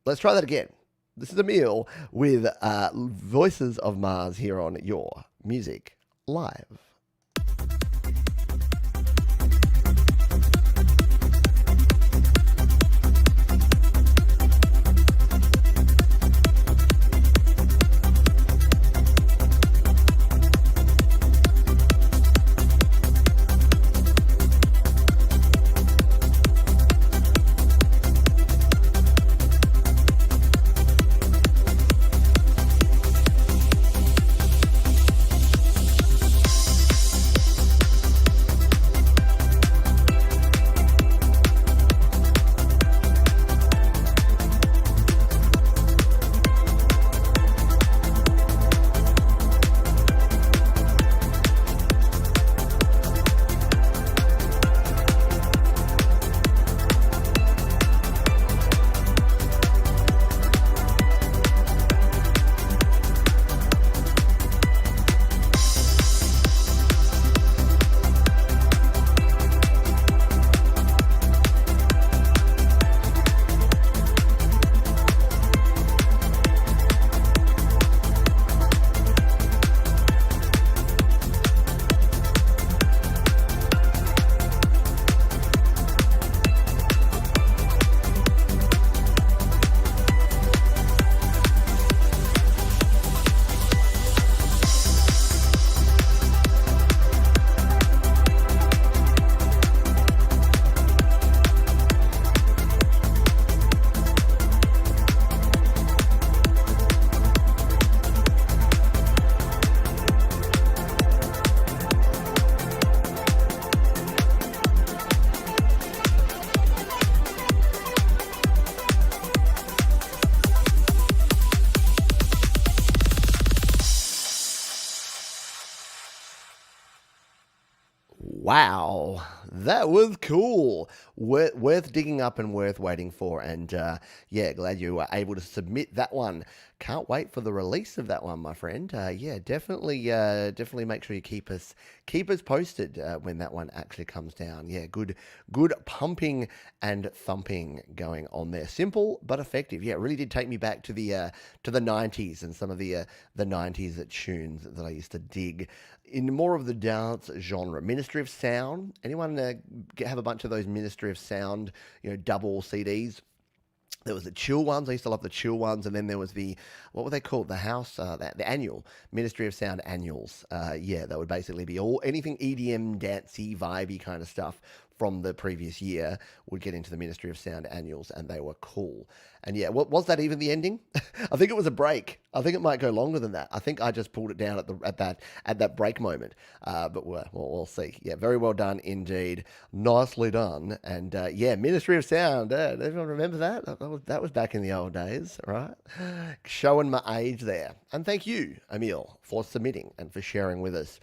let's try that again. This is Emil with Voices of Mars here on Your Music Live. Wow, that was cool. Worth digging up and worth waiting for. And yeah, glad you were able to submit that one. Can't wait for the release of that one, my friend. Yeah, definitely make sure you keep us posted when that one actually comes down. Yeah, good pumping and thumping going on there. Simple but effective. Yeah, it really did take me back to the 90s and some of the 90s tunes that I used to dig in more of the dance genre. Ministry of Sound. Anyone have a bunch of those Ministry of Sound, double CDs? There was the chill ones. I used to love the chill ones. And then there was what were they called? The house, the annual, Ministry of Sound annuals. Yeah, that would basically be anything EDM, dancey, vibey kind of stuff from the previous year would get into the Ministry of Sound annuals, and they were cool. And yeah, was that even the ending? I think it was a break. I think it might go longer than that. I think I just pulled it down at that break moment. But we'll see. Yeah, very well done indeed. Nicely done. And yeah, Ministry of Sound. Does everyone remember that? That was back in the old days, right? Showing my age there. And thank you, Emil, for submitting and for sharing with us.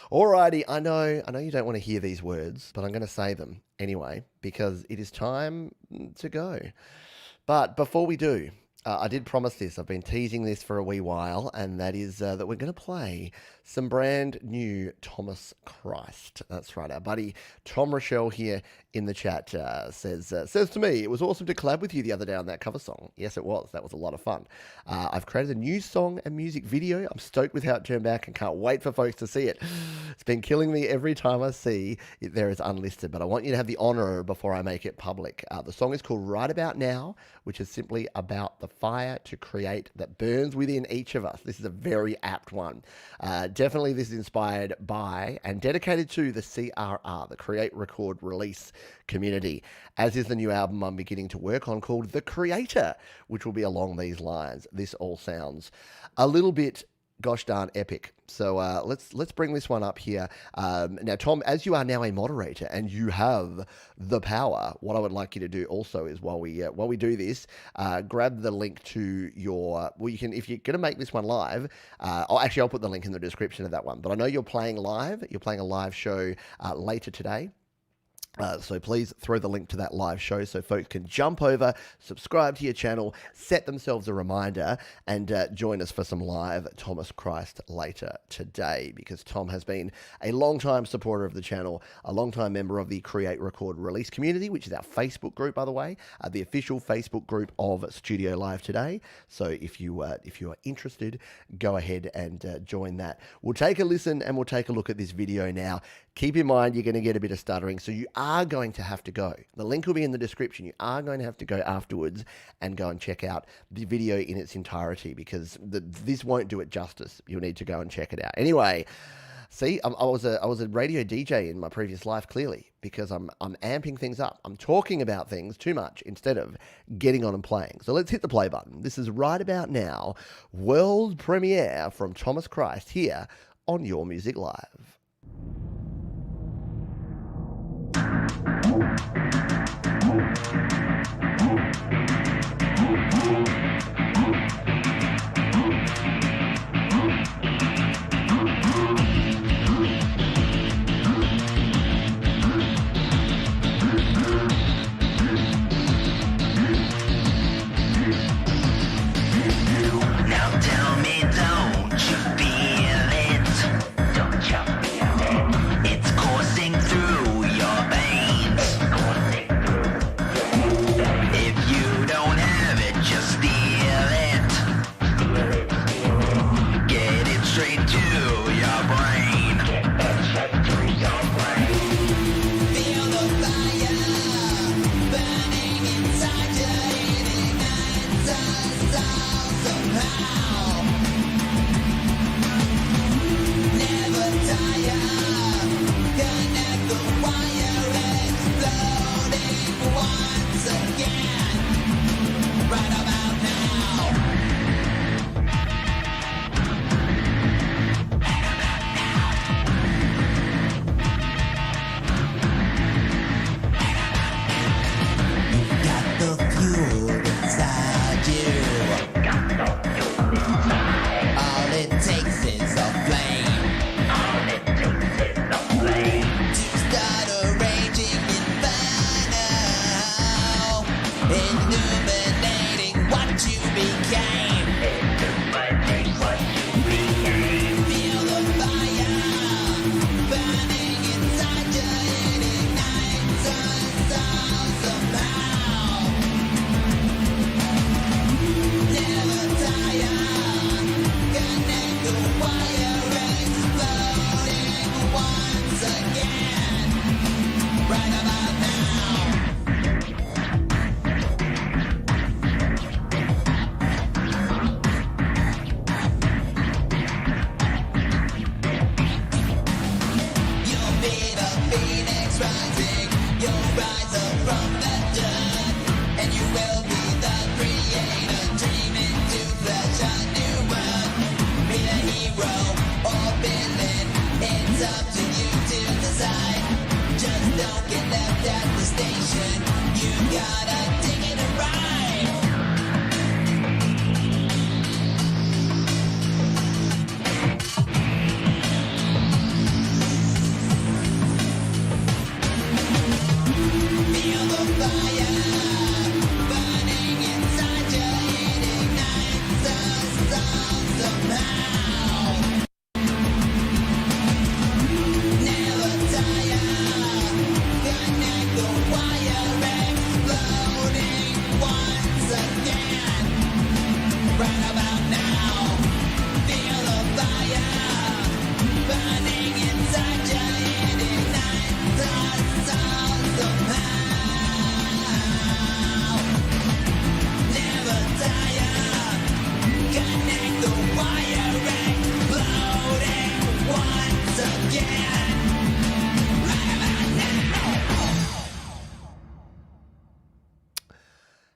Alrighty, I know you don't want to hear these words, but I'm going to say them anyway because it is time to go. But before we do, I did promise this. I've been teasing this for a wee while, and that is that we're going to play some brand new Thomas Christ. That's right. Our buddy Tom Rochelle here in the chat says to me, it was awesome to collab with you the other day on that cover song. Yes, it was. That was a lot of fun. I've created a new song and music video. I'm stoked with how it turned back and can't wait for folks to see it. It's been killing me every time I see it there as unlisted, but I want you to have the honor before I make it public. The song is called Right About Now, which is simply about the fire to create that burns within each of us. This is a very apt one. Definitely this is inspired by and dedicated to the CRR, the Create, Record, Release community, as is the new album I'm beginning to work on called The Creator, which will be along these lines. This all sounds a little bit gosh darn epic. So let's bring this one up here. Now, Tom, as you are now a moderator and you have the power, what I would like you to do also is while we do this, grab the link to your. Well, you can, if you're going to make this one live. I'll put the link in the description of that one. But I know you're playing live. You're playing a live show later today. So please throw the link to that live show so folks can jump over, subscribe to your channel, set themselves a reminder, and join us for some live Thomas Christ later today, because Tom has been a long-time supporter of the channel, a long-time member of the Create, Record, Release community, which is our Facebook group, by the way, the official Facebook group of Studio Live Today. So if you are interested, go ahead and join that. We'll take a listen and we'll take a look at this video now. Keep in mind, you're going to get a bit of stuttering, so you are going to have to go. The link will be in the description. You are going to have to go afterwards and go and check out the video in its entirety, because this won't do it justice. You'll need to go and check it out. Anyway, see, I was a radio DJ in my previous life, clearly, because I'm amping things up. I'm talking about things too much instead of getting on and playing. So let's hit the play button. This is Right About Now, world premiere from Thomas Christ here on Your Music Live. Now tell me, don't you feel it? Don't you feel it? It's coursing through your veins. If you don't have it, just steal it. Get it straight to your brain. Feel the fire burning inside you. It ignites us all somehow. Never tire. Connect the wire, exploding once again. Right about now. Got the fuel inside you.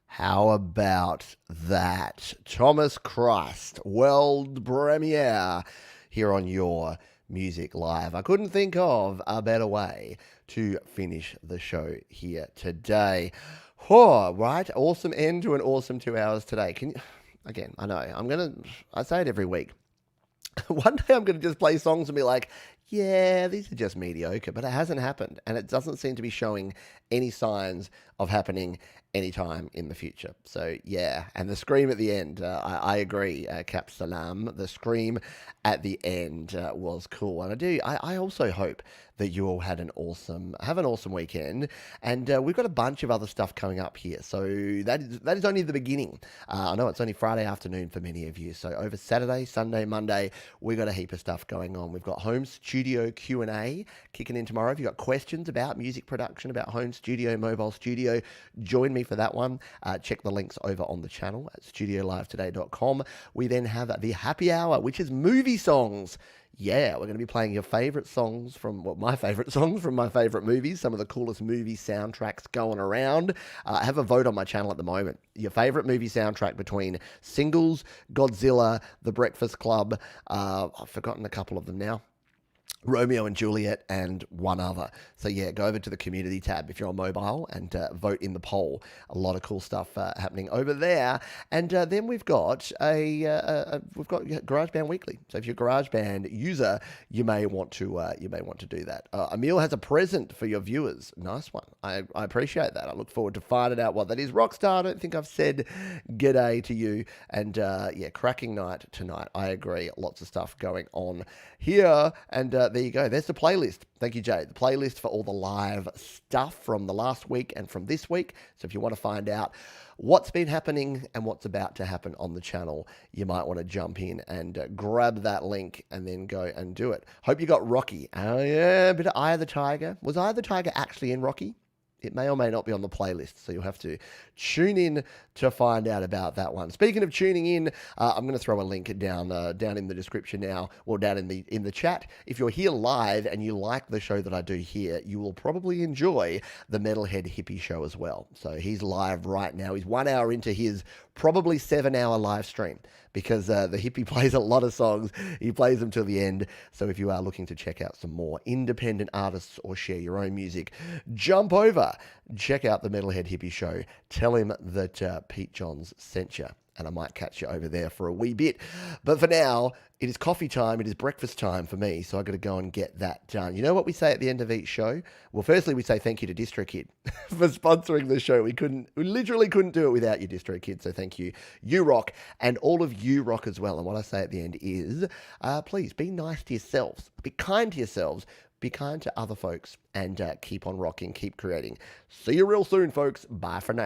How about that? Thomas Christ, world premiere here on Your Music Live. I couldn't think of a better way to finish the show here today. Oh, right. Awesome end to an awesome 2 hours today. Again, I know, I say it every week. One day I'm going to just play songs and be like, yeah, these are just mediocre, but it hasn't happened. And it doesn't seem to be showing any signs of happening anytime in the future. So, yeah. And the scream at the end, I agree, Cap Salam. The scream at the end was cool. And I also hope that you all have an awesome weekend. And we've got a bunch of other stuff coming up here. So that is only the beginning. I know it's only Friday afternoon for many of you. So over Saturday, Sunday, Monday, we've got a heap of stuff going on. We've got home studio Q&A kicking in tomorrow. If you've got questions about music production, about home studio, mobile studio, join me for that one. Check the links over on the channel at studiolivetoday.com. We then have the happy hour, which is movie songs. Yeah, we're going to be playing your favourite songs from, my favourite songs from my favourite movies, some of the coolest movie soundtracks going around. I have a vote on my channel at the moment. Your favourite movie soundtrack between Singles, Godzilla, The Breakfast Club, I've forgotten a couple of them now. Romeo and Juliet, and one other. So yeah, go over to the community tab if you're on mobile and vote in the poll. A lot of cool stuff happening over there. And then we've got GarageBand Weekly. So if you're a GarageBand user, you may want to do that. Emil has a present for your viewers. Nice one. I appreciate that. I look forward to finding out what that is. Rockstar, I don't think I've said g'day to you. And yeah, cracking night tonight. I agree. Lots of stuff going on here. And there you go. There's the playlist. Thank you, Jay. The playlist for all the live stuff from the last week and from this week. So if you want to find out what's been happening and what's about to happen on the channel, you might want to jump in and grab that link and then go and do it. Hope you got Rocky. Oh, yeah, a bit of Eye of the Tiger. Was Eye of the Tiger actually in Rocky? It may or may not be on the playlist, so you'll have to tune in to find out about that one. Speaking of tuning in, I'm going to throw a link down in the description now, or down in the chat. If you're here live and you like the show that I do here, you will probably enjoy the Metalhead Hippie show as well. So he's live right now. He's 1 hour into his probably 7-hour live stream, because the hippie plays a lot of songs. He plays them till the end. So if you are looking to check out some more independent artists or share your own music, jump over, check out the Metalhead Hippie Show. Tell him that Pete Johns sent you, and I might catch you over there for a wee bit. But for now, it is coffee time. It is breakfast time for me, so I've got to go and get that done. You know what we say at the end of each show? Well, firstly, we say thank you to DistroKid for sponsoring the show. We literally couldn't do it without you, DistroKid, so thank you. You rock, and all of you rock as well. And what I say at the end is, please be nice to yourselves. Be kind to yourselves. Be kind to other folks, and keep on rocking, keep creating. See you real soon, folks. Bye for now.